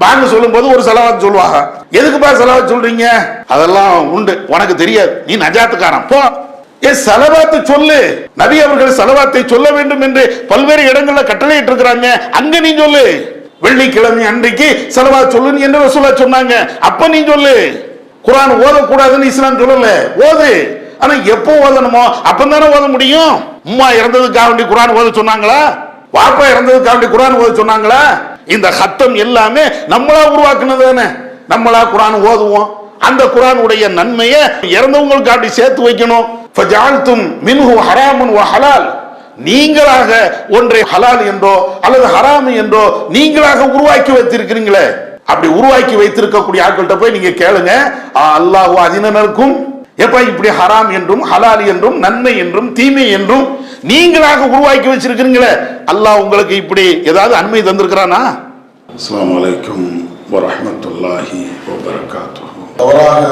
பாங்க சொல்லும் போது ஒரு செலவாத் சொல்லுவாங்க. எதுக்குப்பா செலவாத் சொல்றீங்க? அதெல்லாம் உண்டு, உனக்கு தெரியாது, நீ நஜாத்துக்காரன் போ. செலவாத்து சொல்லு. நபி அவர்கள் செலவாத்தை சொல்ல வேண்டும் என்று பல்வேறு இடங்கள்ல கட்டளையிட்டு இருக்கிறாங்க. அங்க நீ சொல்லு. வெள்ளிக்கிழமை அன்றைக்கு செலவாத் சொல்லு என்று ரசூலா சொன்னாங்க. அப்ப நீ சொல்லு. குர்ஆன் ஓதக்கூடாதுன்னு இஸ்லாம் சொல்லல, ஓது. ஆனா எப்போ ஓதணுமோ அப்பதானே ஓத முடியும். உம்மா இறந்ததுக்காக வேண்டி குர்ஆன் ஓத சொன்னாங்களா? வாப்பா இறந்ததுக்காக வேண்டி குர்ஆன் ஓத சொன்னாங்களா? இந்த ஹத்தம் எல்லாமே நம்மளா உருவாக்குனது தானே. நம்மளா குர்ஆன் ஓதுவோம். அந்த குர்ஆனுடைய நன்மையை இறந்தவங்களுக்கு அப்படி சேர்த்து வைக்கணும். ஃபஜஅல்தும் மின்ஹு ஹராமன் வ ஹலால், நீங்களாக ஒன்றை ஹலால் என்றோ அல்லது ஹராம் என்றோ நீங்களாக உருவாக்கி வைத்திருக்கிறீங்களே. அப்படி உருவாக்கி வைத்திருக்கக்கூடிய ஆட்கள்கிட்ட போய் நீங்க கேளுங்க, அல்லாஹ் அதினருக்கும் எப்ப இப்படி ஹராம் என்றும் ஹலால் என்றும் நன்மை என்றும் தீமை என்றும் நீங்களாக உருவாக்கி வச்சிருக்கிறீங்களே, அல்லாஹ் உங்களுக்கு இப்படி ஏதாவது அனுமதி தந்திருக்கிறானா? அஸ்ஸலாமு அலைக்கும் வரஹ்மத்துல்லாஹி வபரகாத்துஹு. தவறாக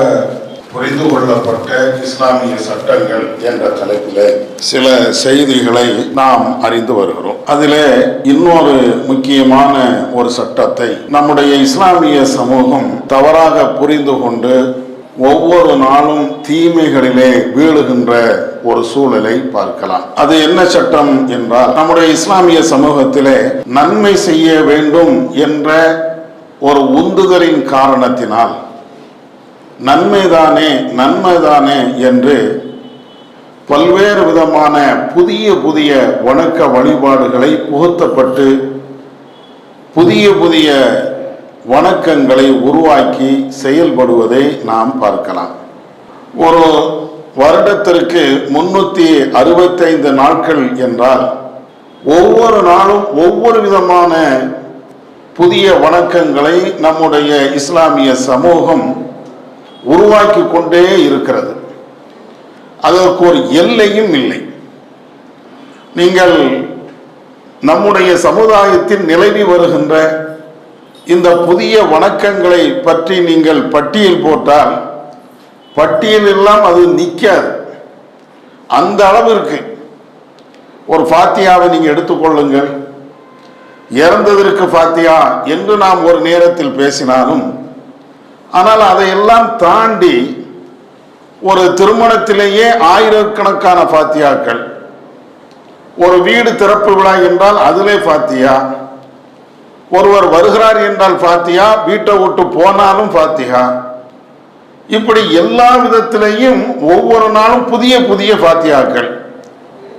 புரிந்து கொள்ளப்பட்ட இஸ்லாமிய சட்டங்கள் என்ற தலைப்பில் சில செய்திகளை நாம் அறிந்து வருகிறோம். அதிலே இன்னொரு முக்கியமான ஒரு சட்டத்தை நம்முடைய இஸ்லாமிய சமூகம் தவறாக புரிந்து கொண்டு ஒவ்வொரு நாளும் தீமைகளிலே வீழுகின்ற ஒரு சூழலை பார்க்கலாம். அது என்ன சட்டம் என்றால், நம்முடைய இஸ்லாமிய சமூகத்திலே நன்மை செய்ய வேண்டும் என்ற ஒரு உந்துதலின் காரணத்தினால் நன்மைதானே நன்மைதானே என்று பல்வேறு விதமான புதிய புதிய வணக்க வழிபாடுகளை புகுத்தப்பட்டு புதிய புதிய வணக்கங்களை உருவாக்கி செயல்படுவதை நாம் பார்க்கலாம். ஒரு வருடத்திற்கு 365 நாட்கள் என்றால் ஒவ்வொரு நாளும் ஒவ்வொரு விதமான புதிய வணக்கங்களை நம்முடைய இஸ்லாமிய சமூகம் உருவாக்கி கொண்டே இருக்கிறது. அதற்கு ஒரு எல்லையும் இல்லை. நீங்கள் நம்முடைய சமுதாயத்தில் நிலவி வருகின்ற இந்த புதிய வணக்கங்களை பற்றி நீங்கள் பட்டியல் போட்டால் பட்டியல் எல்லாம் அது நிற்காது. அந்த அளவிற்கு ஒரு ஃபாத்தியாவை நீங்கள் எடுத்துக்கொள்ளுங்கள். இறந்ததற்கு ஃபாத்தியா என்று நாம் ஒரு நேரத்தில் பேசினாலும், ஆனால் அதையெல்லாம் தாண்டி ஒரு திருமணத்திலேயே ஆயிரக்கணக்கான ஃபாத்தியாக்கள், ஒரு வீடு திறப்பு விழா என்றால் அதிலே ஃபாத்தியா, ஒருவர் வருகிறார் என்றால் ஃபாத்தியா, வீட்டை விட்டு போனாலும் ஃபாத்தியா, இப்படி எல்லா விதத்திலையும் ஒவ்வொரு நாளும் புதிய புதிய ஃபாத்தியாக்கள்.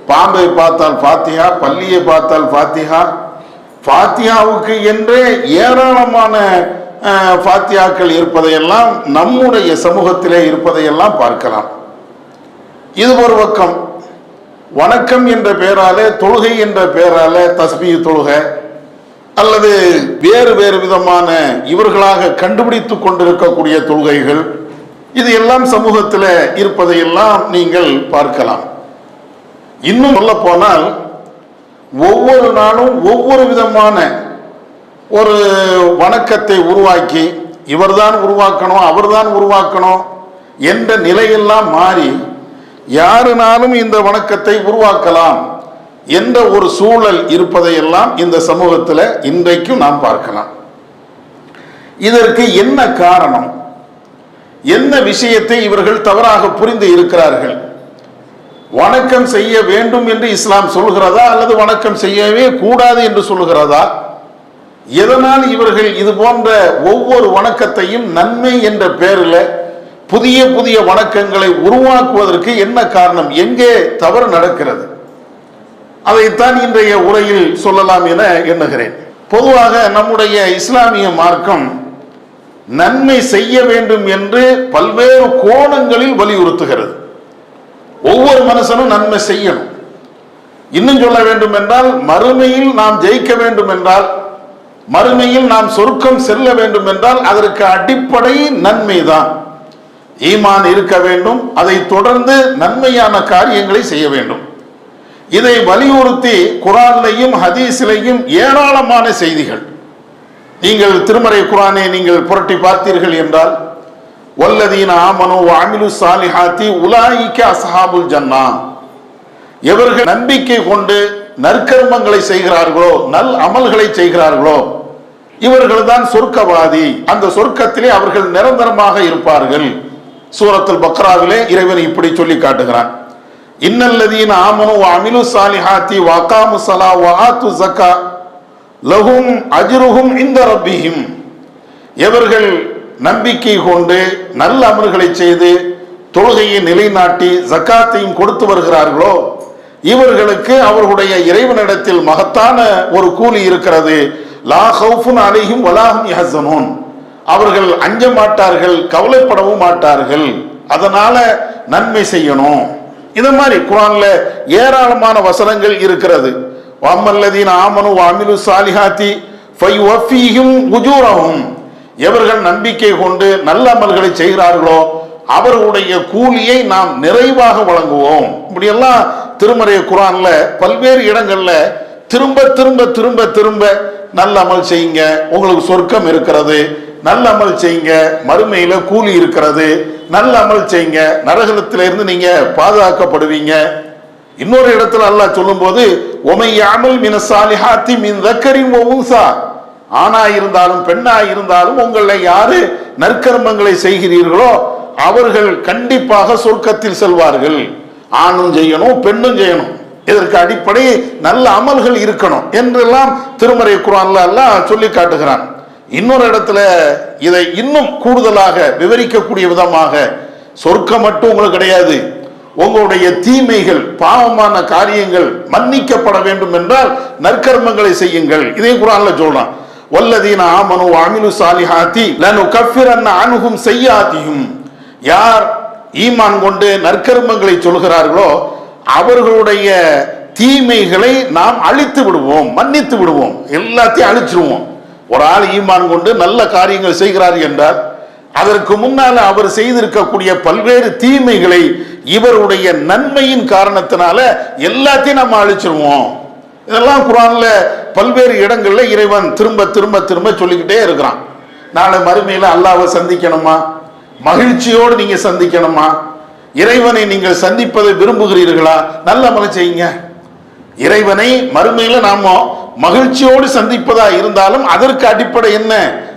பாம்பை பார்த்தால் ஃபாத்தியா, பள்ளியை பார்த்தால் ஃபாத்தியா, ஃபாத்தியாவுக்கு என்றே ஏராளமான ஃபாத்தியாக்கள் இருப்பதையெல்லாம் நம்முடைய சமூகத்திலே இருப்பதையெல்லாம் பார்க்கலாம். இது ஒரு பக்கம். வணக்கம் என்ற பெயராலே, தொழுகை என்ற பெயராலே தஸ்பீஹ் தொழுகை அல்லது வேறு வேறு விதமான இவர்களாக கண்டுபிடித்து கொண்டிருக்கக்கூடிய தொழுகைகள், இது எல்லாம் சமூகத்தில் இருப்பதையெல்லாம் நீங்கள் பார்க்கலாம். இன்னும் சொல்ல போனால் ஒவ்வொரு நாளும் ஒவ்வொரு விதமான ஒரு வணக்கத்தை உருவாக்கி இவர்தான் உருவாக்கணும் அவர்தான் உருவாக்கணும் என்ற நிலையெல்லாம் மாறி யாருனாலும் இந்த வணக்கத்தை உருவாக்கலாம் என்ற ஒரு சூழல் இருப்பதையெல்லாம் இந்த சமூகத்தில் இன்றைக்கும் நாம் பார்க்கலாம். இதற்கு என்ன காரணம்? என்ன விஷயத்தை இவர்கள் தவறாக புரிந்து இருக்கிறார்கள்? வணக்கம் செய்ய வேண்டும் என்று இஸ்லாம் சொல்கிறதா அல்லது வணக்கம் செய்யவே கூடாது என்று சொல்கிறதா? எதனால் இவர்கள் இது போன்ற ஒவ்வொரு வணக்கத்தையும் நன்மை என்ற பெயரில் புதிய புதிய வணக்கங்களை உருவாக்குவதற்கு என்ன காரணம்? எங்கே தவறு நடக்கிறது? அதைத்தான் இன்றைய உரையில் சொல்லலாம் என எண்ணுகிறேன். பொதுவாக நம்முடைய இஸ்லாமிய மார்க்கம் நன்மை செய்ய வேண்டும் என்று பல்வேறு கோணங்களில் வலியுறுத்துகிறது. ஒவ்வொரு மனுஷனும் நன்மை செய்யணும். இன்னும் சொல்ல வேண்டும் என்றால், மறுமையில் நாம் ஜெயிக்க வேண்டும் என்றால், மறுமையில் நாம் சொர்க்கம் செல்ல வேண்டும் என்றால் அதற்கு அடிப்படை நன்மைதான். ஈமான் இருக்க வேண்டும். அதை தொடர்ந்து நன்மையான காரியங்களை செய்ய வேண்டும். இதை வலியுறுத்தி குர்ஆனிலேயும் ஹதீஸிலேயும் ஏராளமான செய்திகள். நீங்கள் திருமறை குர்ஆனை நீங்கள் புரட்டி பார்த்தீர்கள் என்றால், வல்லதீன ஆமனு வ அமிலு ஸாலிஹாத்தி உலாயிக அஸ்ஹாபுல் ஜன்னா, எவர்கள் நம்பிக்கை கொண்டு நற்கர்மங்களை செய்கிறார்களோ, நல் அமல்களை செய்கிறார்களோ, இவர்கள் தான் சொர்க்கவாதி, அந்த சொர்க்கத்திலே அவர்கள் நிரந்தரமாக இருப்பார்கள். சூரத்துல் பக்ராவிலே இறைவன் இப்படி சொல்லி காட்டுகிறான், இன்னல்லதீன ஆமனு வ அமிலு ஸாலிஹாத்தி வ அகாமு ஸலா வ ஆத்து ஸக்கா லஹும் அஜ்ருஹும் இன்த ரப்பிஹிம். எவர்கள் நம்பிக்கை கொண்டு நல்ல அமல்களை செய்து தொழுகையை நிலைநாட்டி ஜக்காத்தையும் கொடுத்து வருகிறார்களோ இவர்களுக்கு அவர்களுடைய இறைவனிடத்தில் மகத்தான ஒரு கூலி இருக்கிறது. லா ஹவுஃபுன் அலைஹிம் வலா ஹும் யஹ்ஸனூன். அவர்கள் அஞ்ச மாட்டார்கள், கவலைப்படவும் மாட்டார்கள். அதனால நன்மை செய்யணும். இந்த மாதிரி குர்ஆன்ல ஏராளமான வசனங்கள் இருக்கிறது. வம்மல்லதீன ஆமனு வ அமிலு ஸாலிஹாத்தி ஃபயுவஃபீஹிம் உஜூரஹும். எவர்கள் நம்பிக்கை கொண்டு நல்ல அமல்களை செய்கிறார்களோ அவர்களுடைய கூலியை நாம் நிறைவாக வழங்குவோம். இப்படியெல்லாம் திருமறை குர்ஆன்ல பல்வேறு இடங்கள்ல திரும்ப திரும்ப திரும்ப திரும்ப நல்ல அமல் செய்யுங்க, உங்களுக்கு சொர்க்கம் இருக்கிறது, நல்ல அமல் செய்யுங்க, மறுமையில கூலி இருக்கிறது, நல்ல அமல் செய்யுங்க, நரகத்திலிருந்து நீங்க பாதுகாக்கப்படுவீங்க. இன்னொரு இடத்துல அல்லாஹ் சொல்லும் போது ஒமை யாமல் மின சாலிஹாத்தி மின் தக்கரின் வ உன்சா. ஆணா இருந்தாலும் பெண்ணா இருந்தாலும் உங்களை யாரு நற்கர்மங்களை செய்கிறீர்களோ அவர்கள் கண்டிப்பாக சொர்க்கத்தில் செல்வார்கள். ஆணும் செய்யணும், பெண்ணும் செய்யணும். இதற்கு அடிப்படை நல்ல அமல்கள் இருக்கணும் என்றெல்லாம் திருமறை குர்ஆன்ல அல்லாஹ் சொல்லி காட்டுகிறான். இன்னொரு இடத்துல இதை இன்னும் கூடுதலாக விவரிக்கக்கூடிய விதமாக சொர்க்கம் மட்டும் உங்களுக்கு கிடையாது, உங்களுடைய தீமைகள் பாவமான காரியங்கள் மன்னிக்கப்பட வேண்டும் என்றால் நற்கர்மங்களை செய்யுங்கள். இதே குர்ஆன்ல சொல்றான், வல்லதீன ஆமனு வ அமிலு ஸாலிஹாத்தி லனுகஃபிரன்ன அன்ஹும் ஸய்யாத்திஹும். யார் ஈமான் கொண்டு நற்கர்மங்களை சொல்கிறார்களோ அவர்களுடைய தீமைகளை நாம் அழித்து விடுவோம், மன்னித்து விடுவோம், எல்லாத்தையும் அழிச்சிருவோம். ஒரு ஆள் ஈமான் கொண்டு நல்ல காரியங்கள் செய்கிறார் என்றால் அதற்கு முன்னால அவர் செய்திருக்கக்கூடிய பல்வேறு தீமைகளை இவருடைய நன்மையின் காரணத்தினால எல்லாத்தையும் நம்ம அழிச்சிருவோம். இதெல்லாம் குர்ஆன்ல பல்வேறு இடங்கள்ல இறைவன் திரும்ப திரும்ப திரும்ப சொல்லிக்கிட்டே இருக்கிறான். நாளை மறுமையில அல்லாஹ்வை சந்திக்கணுமா, மகிழ்ச்சியோடு நீங்க சந்திக்கணுமா, இறைவனை நீங்கள் சந்திப்பதை விரும்புகிறீர்களா, நல்ல அமல் செய்யுங்க. இறைவனை மறுமையில நாம மகிழ்ச்சியோடு சந்திப்பதா இருந்தாலும் அதற்கு அடிப்படை என்ன?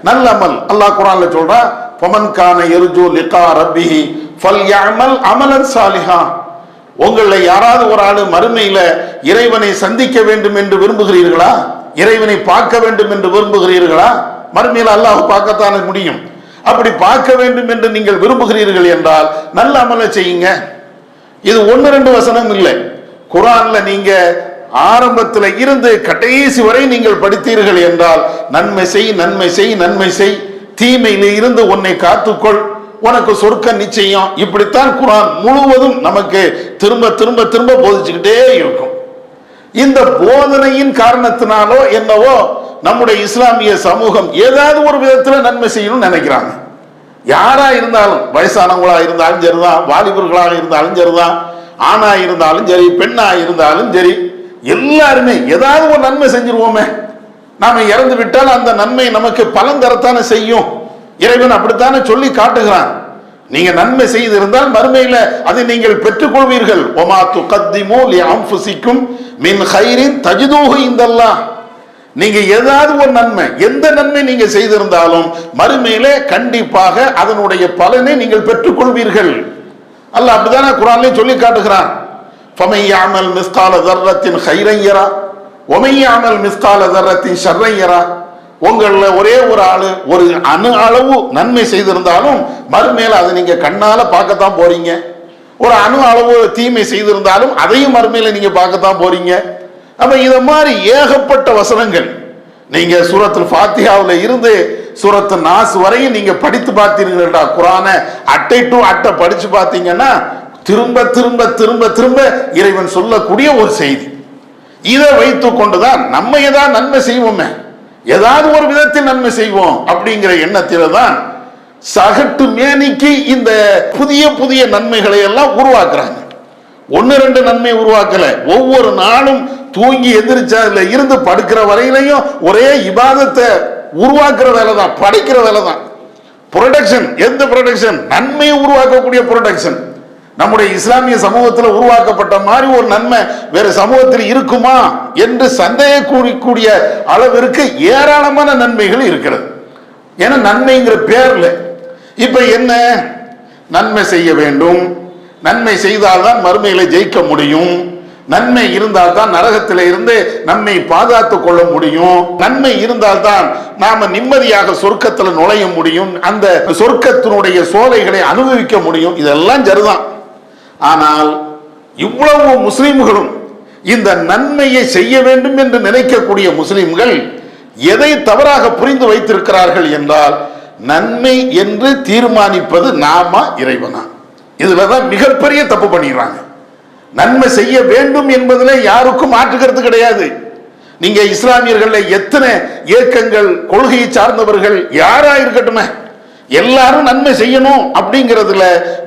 நல்ல அமல். அல்லாஹ் குர்ஆன்ல சொல்றா, ஃபமன் கான யர்ஜு லிகா ரப்பிஹி ஃபல்யஅமல் அமலன் சாலிஹா. உங்களை யாராவது ஒரு ஆளு மறுமையில இறைவனை சந்திக்க வேண்டும் என்று விரும்புகிறீர்களா, இறைவனை பார்க்க வேண்டும் என்று விரும்புகிறீர்களா? மறுமையில அல்லாஹ் பார்க்கத்தானே முடியும். அப்படி பார்க்க வேண்டும் என்று நீங்கள் விரும்புகிறீர்கள் என்றால் நல்ல அமலை செய்யுங்க. இது ஒன்னு ரெண்டு வசனம் இல்லை, குர்ஆன்ல நீங்க ஆரம்பத்தில் இருந்து கடைசி வரை நீங்கள் படித்தீர்கள் என்றால் நன்மை செய், நன்மை செய், நன்மை செய், தீமையில இருந்து உன்னை காத்துக்கொள், உனக்கு சொர்க்க நிச்சயம். இப்படித்தான் குர்ஆன் முழுவதும் நமக்கு திரும்ப திரும்ப திரும்ப போதிச்சுக்கிட்டே இருக்கும். இந்த போதனையின் காரணத்தினாலோ என்னவோ நம்முடைய இஸ்லாமிய சமூகம் ஏதாவது ஒரு விதத்துல நன்மை செய்யணும்னு நினைக்கிறாங்க. யாரா இருந்தாலும், வயசானவங்களா இருந்தாலும் சரிதான், வாலிபர்களாக இருந்தாலும் சரிதான், ஆணா இருந்தாலும் சரி, பெண்ணா இருந்தாலும் சரி, எல்லாருமே ஏதாவது ஒரு நன்மை செஞ்சிருவோமே. நாம இறந்து விட்டால் அந்த நன்மை நமக்கு பலன் தரத்தானே செய்யும். இறைவன் அப்படித்தானே சொல்லி காட்டுகிறான். நீங்க நன்மை செய்திருந்தால் மறுமையில அதை நீங்கள் பெற்றுக்கொள்வீர்கள். ஒமா துகத்திமு லி அன்ஃபுசிக்கும் மின் கைரின் தஜிதூஹு இந்தல்லாஹ். நீங்க ஏதாவது ஒரு நன்மை, எந்த நன்மை நீங்க செய்திருந்தாலும் மறுமையில கண்டிப்பாக அதனுடைய பலனை நீங்கள் பெற்றுக்கொள்வீர்கள். அல்லாஹ் அப்படித்தானே குர்ஆன்லயே சொல்லி காட்டுகிறான். ஃபமன் யஅமல் மிஸ்கால தர்ரத்தின் கைரன் யரா வமன் யஅமல் மிஸ்கால தர்ரத்தின் ஷர்ரன் யரா. உங்கள ஒரே ஒரு ஆளு ஒரு அணு அளவு நன்மை செய்திருந்தாலும் மறுமையில அதை நீங்க கண்ணால பார்க்கத்தான் போறீங்க. ஒரு அணு அளவு தீமை செய்திருந்தாலும் அதையும் மறுமையில நீங்க பார்க்கத்தான் போறீங்க. அப்ப இத மாதிரி ஏகப்பட்ட வசனங்கள் நீங்க சூரத்துல் ஃபாத்திஹாவுல இருந்து சூரத்து நாஸ் வரையும் நீங்க படித்து பார்த்தீர்களா, குர்ஆனை அட்டை டு அட்டை படிச்சு பார்த்தீங்கன்னா திரும்ப திரும்ப திரும்ப திரும்ப இறைவன் சொல்லக்கூடிய ஒரு செய்தி. இதை வைத்துக் கொண்டுதான் நம்ம ஏதாவது நன்மை செய்வோமே, ஏதாவது ஒரு விதத்தில் நன்மை செய்வோம் அப்படிங்கிற எண்ணத்தில தான் சகட்டு மேனிக்கு இந்த புதிய புதிய நன்மைகளை எல்லாம் உருவாக்குறாங்க. ஒன்னு ரெண்டு நன்மை உருவாக்கல, ஒவ்வொரு நாளும் தூங்கி எந்திரிச்சதுல இருந்து படுக்கிற வரையிலையும் ஒரே இபாதத்தை உருவாக்குற வேலை தான், படைக்கிற வேலை தான். ப்ரொடக்ஷன், எந்த ப்ரொடக்ஷன்? நன்மையை உருவாக்கக்கூடிய ப்ரொடக்ஷன். நம்முடைய இஸ்லாமிய சமூகத்தில் உருவாக்கப்பட்ட மாதிரி ஒரு நன்மை வேற சமூகத்தில் இருக்குமா என்று சந்தேகம் கூறக்கூடிய அளவிற்கு ஏராளமான நன்மைகள் இருக்கிறது. ஏன்னா நன்மைங்கிற பேர்ல இப்ப என்ன, நன்மை செய்ய வேண்டும், நன்மை செய்தால்தான் மறுமையில ஜெயிக்க முடியும், நன்மை இருந்தால்தான் நரகத்தில இருந்து நம்மை பாதுகாத்துக் கொள்ள முடியும், நன்மை இருந்தால்தான் நாம நிம்மதியாக சொர்க்கத்தில் நுழைய முடியும், அந்த சொர்க்கத்தினுடைய சோலைகளை அனுபவிக்க முடியும். இதெல்லாம் சரிதான். ஆனால் இவ்வளவு முஸ்லிம்களும் இந்த நன்மையை செய்ய வேண்டும் என்று நினைக்கக்கூடிய முஸ்லிம்கள் எதை தவறாக புரிந்து வைத்திருக்கிறார்கள் என்றால், நன்மை என்று தீர்மானிப்பது நாம இறைவனா, இதுலதான் மிகப்பெரிய தப்பு பண்ணிடுறாங்க. நன்மை செய்ய வேண்டும் என்பதில் யாருக்கும் மாற்றுக்கிறது கிடையாது. நீங்க இஸ்லாமியர்கள் எத்தனை இயக்கங்கள் கொள்கையை சார்ந்தவர்கள் யாரா இருக்கட்டுமே, எல்லாரும் நன்மை செய்யணும் அப்படிங்கிறதுல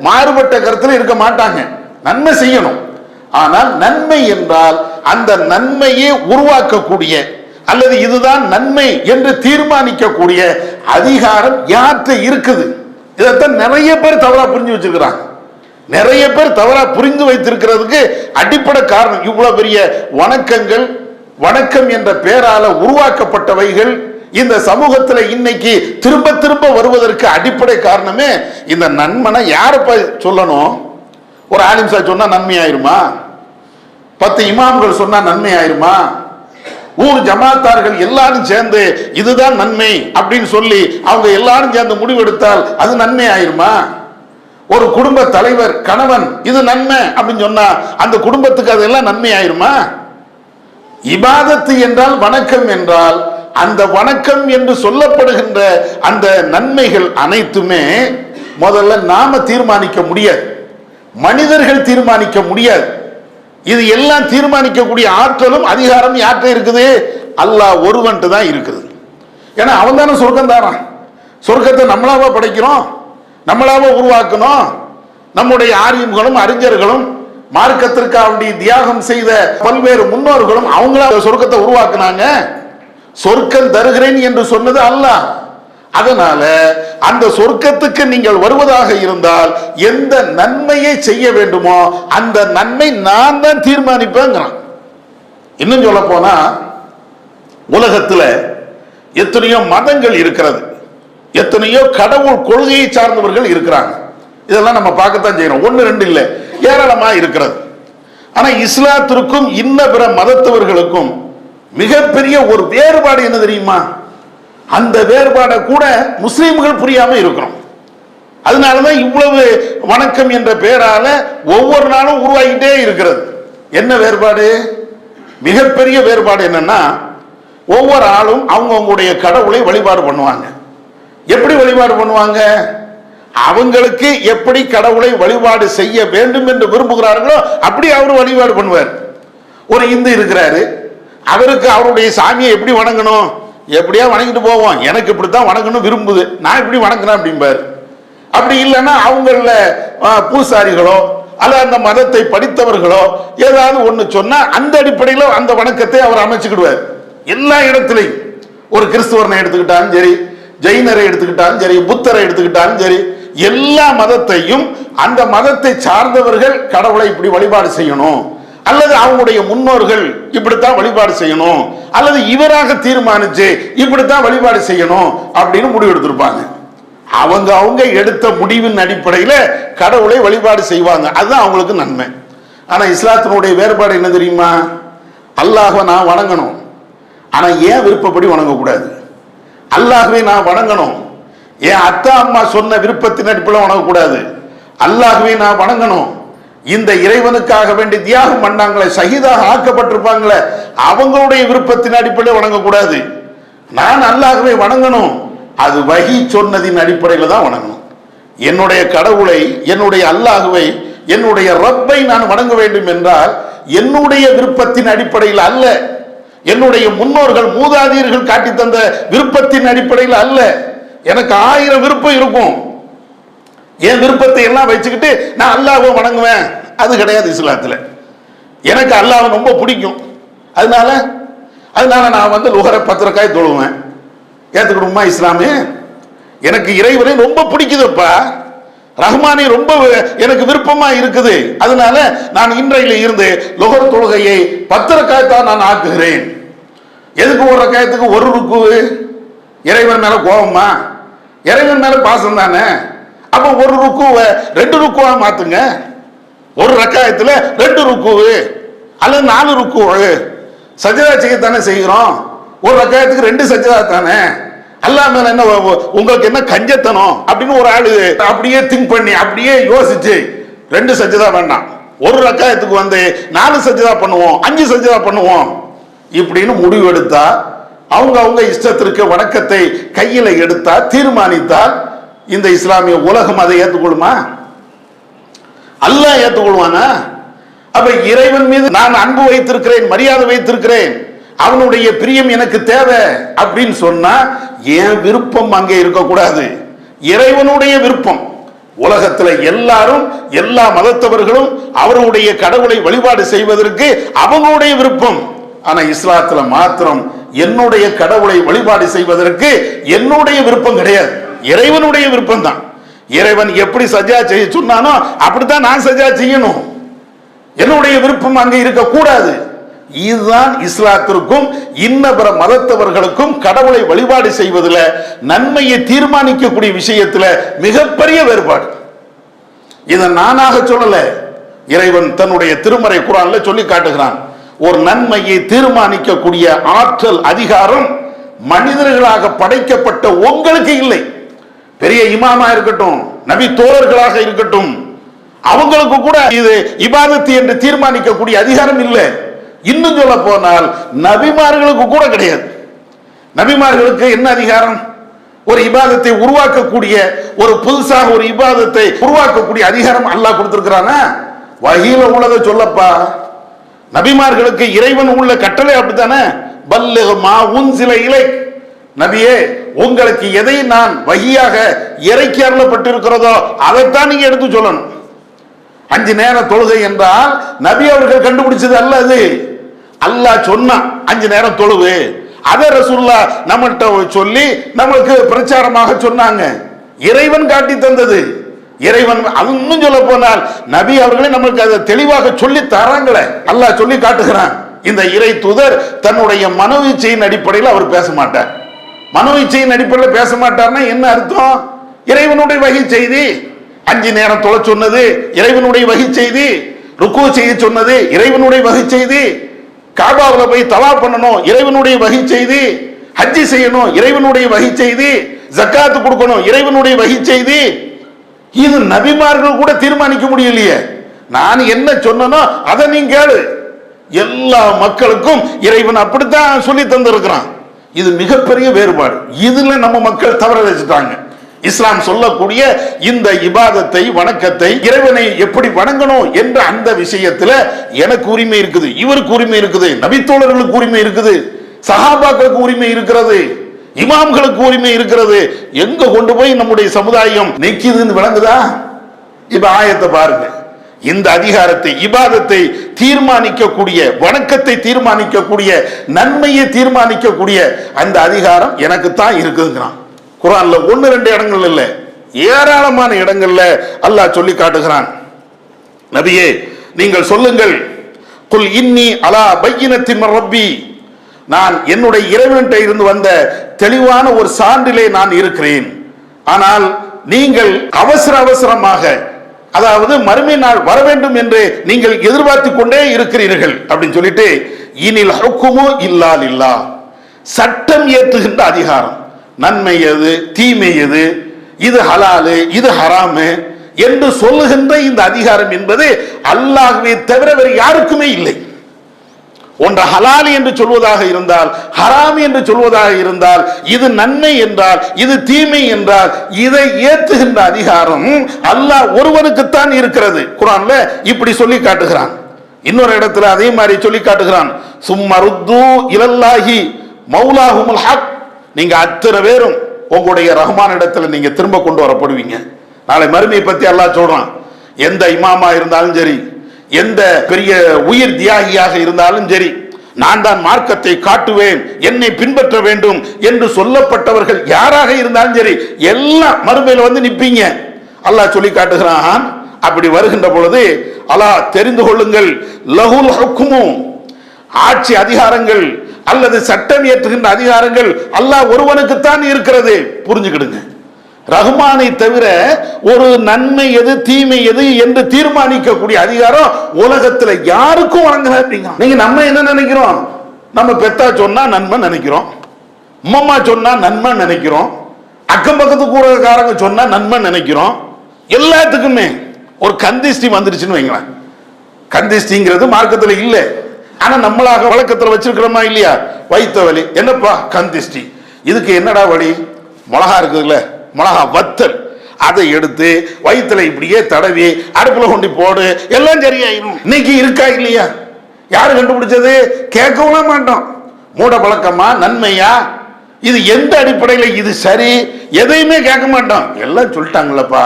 மாறுபட்ட கருத்துல இருக்க மாட்டாங்க. நன்மை செய்யணும். ஆனால் நன்மை என்றால் அந்த நன்மையை உருவாக்கக்கூடிய அல்லது இதுதான் நன்மை என்று தீர்மானிக்கக்கூடிய அதிகாரம் யார்கிட்ட இருக்குது? இதைத்தான் நிறைய பேர் தவறா புரிஞ்சு வச்சிருக்கிறாங்க. நிறைய பேர் தவறா புரிந்து வைத்திருக்கிறதுக்கு அடிப்படை காரணம் இவ்வளவு பெரிய வணக்கங்கள், வணக்கம் என்ற பெயரால உருவாக்கப்பட்டவைகள் இந்த சமூகத்தில் இன்னைக்கு திரும்ப திரும்ப வருவதற்கு அடிப்படை காரணமே இந்த நன்மனை. யாரை சொல்லணும்? ஒரு ஆலிம்சா சொன்னா நன்மை ஆயிருமா? 10 இமாம்கள் சொன்னா நன்மை ஆயிருமா? ஊர் ஜமாத்தார்கள் எல்லாரும் சேர்ந்து இதுதான் நன்மை அப்படின்னு சொல்லி அவங்க எல்லாரும் சேர்ந்து முடிவெடுத்தால் அது நன்மை ஆயிருமா? ஒரு குடும்ப தலைவர் கணவன் இது நன்மை அப்படின்னு சொன்னா அந்த குடும்பத்துக்கு அதெல்லாம் நன்மை ஆயிருமா? இபாதத்து என்றால் வணக்கம் என்றால் அந்த வணக்கம் என்று சொல்லப்படுகின்ற அந்த நன்மைகள் அனைத்துமே முதல்ல நாம தீர்மானிக்க முடியாது, மனிதர்கள் தீர்மானிக்க முடியாது. இது எல்லாம் தீர்மானிக்கக்கூடிய ஆற்றலும் அதிகாரம் யார்கிட்ட இருக்குது? அல்லாஹ் ஒருவன்ட்டு தான் இருக்குது. ஏன்னா அவன் தானே சொர்க்கம் தாரான். சொர்க்கத்தை நம்மளாவா படைக்கிறோம், நம்மளாவா உருவாக்கணும்? நம்முடைய ஆரியங்களும் அறிஞர்களும் மார்க்கத்திற்காக தியாகம் செய்த பல்வேறு முன்னோர்களும் அவங்களா சொர்க்கத்தை உருவாக்குனாங்க. சொர்க்கம் தருகிறேன் என்று சொன்னது அல்லாஹ். அதனால அந்த சொர்க்கத்துக்கு நீங்கள் வருவதாக இருந்தால் எந்த நன்மையை செய்ய வேண்டுமோ அந்த நன்மை நான் தான் தீர்மானிப்பேங்கிறான். இன்னும் சொல்ல போனா உலகத்துல எத்தனையோ மதங்கள் இருக்கிறது, எத்தனையோ கடவுள் கொள்கையை சார்ந்தவர்கள் இருக்கிறாங்க. இதெல்லாம் நம்ம பார்க்கத்தான் செய்யறோம். 1 2 இல்லை, ஏராளமா இருக்கிறது. ஆனா இஸ்லாத்திற்கும் இன்ன பிற மதத்தவர்களுக்கும் மிகப்பெரிய ஒரு வேறுபாடு என்ன தெரியுமா? அந்த வேறுபாடை கூட முஸ்லீம்கள் புரியாம இருக்கிறோம். அதனாலதான் இவ்வளவு வணக்கம் என்ற பெயரால ஒவ்வொரு நாளும் உருவாகிட்டே இருக்கிறது. என்ன வேறுபாடு? மிகப்பெரிய வேறுபாடு என்னன்னா, ஒவ்வொரு ஆளும் அவங்களுடைய கடவுளை வழிபாடு பண்ணுவாங்க. எப்படி வழிபாடு பண்ணுவாங்க? அவங்களுக்கு எப்படி கடவுளை வழிபாடு செய்ய வேண்டும் என்று விரும்புகிறார்களோ அப்படி அவர் வழிபாடு பண்ணுவார். ஒரு இந்து இருக்கிறாரு, அவருக்கு அவருடைய சாமியை எப்படி வணங்கணும், எப்படியா வணங்கிட்டு போவோம், எனக்கு இப்படித்தான் வணங்கணும் விரும்புது, நான் இப்படி வணங்குறேன் அப்படிம்பார். அப்படி இல்லைன்னா அவங்கள பூசாரிகளோ அல்ல அந்த மதத்தை படித்தவர்களோ ஏதாவது ஒண்ணு சொன்னா அந்த அடிப்படையில் அந்த வணக்கத்தை அவர் அமைச்சுக்கிடுவார். எல்லா இடத்திலையும் ஒரு கிறிஸ்துவரனை எடுத்துக்கிட்டாலும் சரி, ஜெயினரை எடுத்துக்கிட்டாலும் சரி, புத்தரை எடுத்துக்கிட்டாலும் சரி, எல்லா மதத்தையும் அந்த மதத்தை சார்ந்தவர்கள் கடவுளை இப்படி வழிபாடு செய்யணும், அல்லது அவங்களுடைய முன்னோர்கள் இப்படித்தான் வழிபாடு செய்யணும், அல்லது இவராக தீர்மானிச்சு இப்படித்தான் வழிபாடு செய்யணும் அப்படின்னு முடிவு எடுத்திருப்பாங்க. அவங்க எடுத்த முடிவின் அடிப்படையில கடவுளை வழிபாடு செய்வாங்க. அதுதான் அவங்களுக்கு நன்மை. ஆனா இஸ்லாத்தினுடைய வேறுபாடு என்ன தெரியுமா? அல்லாஹ்வை நான் வணங்கணும், ஆனா ஏன் விருப்பப்படி வணங்கக்கூடாது. அல்லாஹ்வை நான் வணங்கணும், என் அத்தா அம்மா சொன்ன விருப்பத்தின் அடிப்படையில் வணங்கக்கூடாது. அல்லாஹ்வை நான் வணங்கணும், இந்த இறைவனுக்காக வேண்டி தியாகம் பண்ணாங்களே, ஷஹீதாக ஆக்கப்பட்டிருப்பாங்களே, அவங்களுடைய விருப்பத்தின் அடிப்படையில் வணங்கக்கூடாது. நான் அல்லாஹ்வை வணங்கணும், அது வஹி சொன்னதின் அடிப்படையில் தான் வணங்கணும். என்னுடைய கடவுளை, என்னுடைய அல்லாஹ்வை, என்னுடைய ரப்பை நான் வணங்க வேண்டும் என்றால் என்னுடைய விருப்பத்தின் அடிப்படையில் அல்ல, என்னுடைய முன்னோர்கள் மூதாதையர்கள் காட்டி தந்த விருப்பத்தின் அடிப்படையில் அல்ல. எனக்கு 1000 விருப்பம் இருக்கும், என் விருப்பத்தை எல்லாம் வச்சுக்கிட்டு நான் அல்லாஹ்வை வணங்குவேன், அது கிடையாது இஸ்லாத்துல. எனக்கு அல்லாஹ்வை ரொம்ப பிடிக்கும், அதனால நான் லுஹரை 10 ரக்காய் தொழுவேன். ஏத்துக்கிடுமா இஸ்லாமே? எனக்கு இறைவனை ரொம்ப பிடிக்குதுப்பா, ரஹ்மானி ரொம்ப எனக்கு விருப்பமா இருக்குது, அதனால நான் இன்றையில இருந்து லுஹர் தொழுகையை 10 ரக்காயத்தா நான் ஆக்குகிறேன். எதுக்கு ஒரு ரக்காயத்துக்கு ஒரு ருக்கு? இறைவன் மேல கோபமா? இறைவன் மேல பாசம் தானே. அப்ப ஒரு ருக்குவை 2 ருக்குவா மாத்துங்க. ஒரு ரக்காயத்துல 2 ருக்கு அல்லது 4 ருக்கு சஜதா செய்யத்தானே செய்கிறோம். ஒரு ரக்காயத்துக்கு 2 சஜதா தானே. அல்லாஹ் மேல என்ன உங்களுக்கு என்ன கஞ்சத்தனம் அப்படின்னு ஒரு ஆளு அப்படியே திங்க் பண்ணி அப்படியே யோசிச்சு 2 சஜதா வேண்டாம், ஒரு ரக்காயத்துக்கு 4 சஜதா பண்ணுவோம், 5 சஜதா பண்ணுவோம் இப்படின்னு முடிவு எடுத்தா, அவங்க இஷ்டத்திற்கு வணக்கத்தை கையில எடுத்தா, தீர்மானித்தால் இந்த இஸ்லாமிய உலகம் அதை ஏற்றுக்கொள்ளுமா? அல்லாஹ் ஏற்றுக்கொள்வானா? அப்ப இறைவன் மீது நான் அன்பு வைத்திருக்கிறேன், மரியாதை வைத்திருக்கிறேன், அவனுடைய பிரியம் எனக்கு தேவை அப்படின்னு சொன்னா என் விருப்பம் அங்கே இருக்கக்கூடாது, இறைவனுடைய விருப்பம். உலகத்துல எல்லாரும் எல்லா மதத்தவர்களும் அவருடைய கடவுளை வழிபாடு செய்வதற்கு அவங்களுடைய விருப்பம். ஆனா இஸ்லாத்துல மாத்திரம் என்னுடைய கடவுளை வழிபாடு செய்வதற்கு என்னுடைய விருப்பம் கிடையாது, இறைவனுடைய விருப்பம் தான். இறைவன் எப்படி சஜா செய்ய சொன்னானோ அப்படித்தான் நான் சஜா செய்யணும், என்னுடைய விருப்பம் அங்கே இருக்கக்கூடாது. இதுதான் இஸ்லாத்திற்கும் இன்ன பிற மதத்தவர்களுக்கும் கடவுளை வழிபாடு செய்வதில் நன்மையை தீர்மானிக்கக்கூடிய விஷயத்தில் மிகப்பெரிய வேறுபாடு. இதை நானாக சொல்லல, இறைவன் தன்னுடைய திருமறை குர்ஆன்ல சொல்லி காட்டுகிறான். ஒரு நன்மையை தீர்மானிக்கக்கூடிய ஆற்றல் அதிகாரம் மனிதர்களாக படைக்கப்பட்ட உங்களுக்கு இல்லை. பெரிய இமாமா இருக்கட்டும், நபி தோழர்களாக இருக்கட்டும், அவங்களுக்கு கூட இது இபாதத்து என்று தீர்மானிக்கக்கூடிய அதிகாரம் இல்லை. இன்னும் சொல்ல போனால் நபிமார்களுக்கு கூட கிடையாது. நபிமார்களுக்கு என்ன அதிகாரம்? ஒரு இபாதத்தை உருவாக்கக்கூடிய, ஒரு புதுசாக ஒரு இபாதத்தை உருவாக்கக்கூடிய அதிகாரம் அல்லாஹ் கொடுத்திருக்கிறானா? வஹீல உள்ளதை சொல்லப்பா. நபிமார்களுக்கு இறைவன் உள்ள கட்டளை அப்படித்தானே, பல்லிக் மா உன்சில இலைக், நபியே உங்களுக்கு எதை நான் வஹியாக இறக்கி அருளப்பட்டிருக்கிறதோ அதைத்தான் நீங்க எடுத்து சொல்லணும். 5 நேர தொழுகை என்றால் நபி அவர்கள் கண்டுபிடிச்சது அல்ல, அது அல்லாஹ் சொன்னா 5 நேரம் தொழுவு, அதை ரசூலுல்லாஹ் நம்மள்ட்ட சொல்லி நமக்கு பிரச்சாரமாக சொன்னாங்க, இறைவன் காட்டி தந்தது. இறைவன் இன்னும் சொல்ல போனால் நபி அவர்களே நமக்கு அதை தெளிவாக சொல்லி தராங்களே, அல்லாஹ் சொல்லி காட்டுகிறான். இந்த இறை தூதர் தன்னுடைய மனோ இச்சையின் அடிப்படையில் அவர் பேச மாட்டார். மனோ இச்சையின் அடிப்படையில் பேச மாட்டார்னா என்ன அர்த்தம்? இறைவனுடைய வகை செய்தி, 5 நேரம் தொழ சொன்னது இறைவனுடைய வகை செய்தி, ருக்கு செய்ய சொன்னது இறைவனுடைய வகை செய்தி, காபாவில் போய் தவா பண்ணணும் இறைவனுடைய வகை செய்தி, ஹஜ்ஜி செய்யணும் இறைவனுடைய வகை செய்தி, ஜக்காத்து கொடுக்கணும் இறைவனுடைய வகை செய்தி. இது நபிமார்கள் கூட தீர்மானிக்க முடியலையே. நான் என்ன சொன்னனோ அதை நீங்க கேளு. எல்லா மக்களுக்கும் இறைவன் அப்படித்தான் சொல்லி தந்திருக்கிறான். இது மிகப்பெரிய வேறுபாடு. இதுல நம்ம மக்கள் தவற வச்சுட்டாங்க. இஸ்லாம் சொல்லக்கூடிய இந்த இபாதத்தை, வணக்கத்தை, இறைவனை எப்படி வணங்கணும் என்ற அந்த விஷயத்துல எனக்கு உரிமை இருக்குது, இவருக்கு உரிமை இருக்குது, நபித்தோழர்களுக்கு உரிமை இருக்குது, சஹாபாக்களுக்கு உரிமை இருக்கிறது, இமாம்களுக்கு உரிமை இருக்கிறது. எங்க கொண்டு போய் நம்முடைய சமுதாயம் நிக்குதுன்னு விளங்குதா? இப்ப ஆயத்தை பாருங்க. இந்த அதிகாரத்தை, இபாதத்தை தீர்மானிக்கக்கூடிய, வணக்கத்தை தீர்மானிக்கக்கூடிய, நன்மையை தீர்மானிக்கக்கூடிய அந்த அதிகாரம் எனக்கு தான் இருக்குங்கிறான். குர்ஆன்ல 1-2 இடங்கள் இல்ல, ஏராளமான இடங்கள்ல அல்லாஹ் சொல்லி காட்டுகிறான். நபியே நீங்கள் சொல்லுங்கள், குல் இன்னி அலா பையினத்தின் மின் ரப்பி, நான் என்னுடைய இறைவன்கிட்ட இருந்து வந்த தெளிவான ஒரு சான்றிலே நான் இருக்கிறேன். ஆனால் நீங்கள் அவசரமாக, அதாவது மறுமை நாள் வர வேண்டும் என்று நீங்கள் எதிர்பார்த்து கொண்டே இருக்கிறீர்கள் அப்படின்னு சொல்லிட்டு, இனில் ஹுக்குமு இல்லா லில்லாஹ், சட்டம் ஏற்றுகின்ற அதிகாரம், நன்மை எது தீமை எது, இது ஹலாலு இது ஹராமு என்று சொல்லுகின்ற இந்த அதிகாரம் என்பது அல்லாஹ்வை தவிர வேறு யாருக்குமே இல்லை. ஒன்று ஹலால் என்று சொல்வதாக இருந்தால், ஹராம் என்று சொல்வதாக இருந்தால், இது நன்மை என்றால், இது தீமை என்றால், இதை ஏற்றுகின்ற அதிகாரம் அல்லாஹ் ஒருவனுக்குத்தான் இருக்கிறது. குர்ஆன்ல இப்படி சொல்லி காட்டுகிறான். இன்னொரு இடத்துல அதே மாதிரி சொல்லி காட்டுகிறான். சும்மருத்து இலல்லாஹி மௌலாஹுமுல் ஹக், நீங்க அத்தனை பேரும் உங்களுடைய ரஹ்மான் இடத்துல நீங்க திரும்ப கொண்டு வரப்படுவீங்க. நாளை மறுமையை பத்தி அல்லாஹ் சொல்றான். எந்த இமாமா இருந்தாலும் சரி, எந்த பெரிய உயிர் தியாகியாக இருந்தாலும் சரி, நான் தான் மார்க்கத்தை காட்டுவேன், என்னை பின்பற்ற வேண்டும் என்று சொல்லப்பட்டவர்கள் யாராக இருந்தாலும் சரி, எல்லாம் மறுமையில் வந்து நிப்பீங்க. அல்லாஹ் சொல்லி காட்டுகிறான். அப்படி வருகின்ற பொழுது அல்லாஹ் தெரிந்து கொள்ளுங்கள், லஹுல் ஹுக்மு, ஆட்சி அதிகாரங்கள் அல்லது சட்டம் இயற்றுகின்ற அதிகாரங்கள் அல்லாஹ் ஒருவனுக்குத்தான் இருக்கிறது. புரிஞ்சுக்கிடுங்க, ரஹ்மானை தவிர ஒரு நன்மை எது தீமை எது என்று தீர்மானிக்கக்கூடிய அதிகாரம் உலகத்துல யாருக்கும் வழங்கல. நீங்க நம்ம என்ன நினைக்கிறோம்? நம்ம பெத்தா சொன்னா நன்மை நினைக்கிறோம், அம்மா சொன்னா நன்மை நினைக்கிறோம், அக்கம் பக்கத்து கூறக்காரங்க சொன்னா நன்மை நினைக்கிறோம். எல்லாத்துக்குமே ஒரு கந்திஷ்டி வந்துருச்சுன்னு வைங்களேன். கந்திஷ்டிங்கிறது மார்க்கத்தில் இல்லை, ஆனா நம்மளாக வழக்கத்தில் வச்சிருக்கிறோமா இல்லையா? வைத்த வலி, என்னப்பா கந்திஷ்டி, இதுக்கு என்னடா வழி? மிளகா இருக்குதுல்ல, மிளகா வத்தல், அதை எடுத்து வயிற்றுல இப்படியே தடவி அடுப்புல கொண்டு போடு, எல்லாம் சரியாயிரும். இன்னைக்கு இருக்கா இல்லையா? யாரு கண்டுபிடிச்சது? கேட்கவும் மாட்டோம். மூட பழக்கமா நன்மையா? இது எந்த அடிப்படையில் இது சரி? எதையுமே கேட்க மாட்டோம். எல்லாம் சொல்லிட்டாங்களப்பா,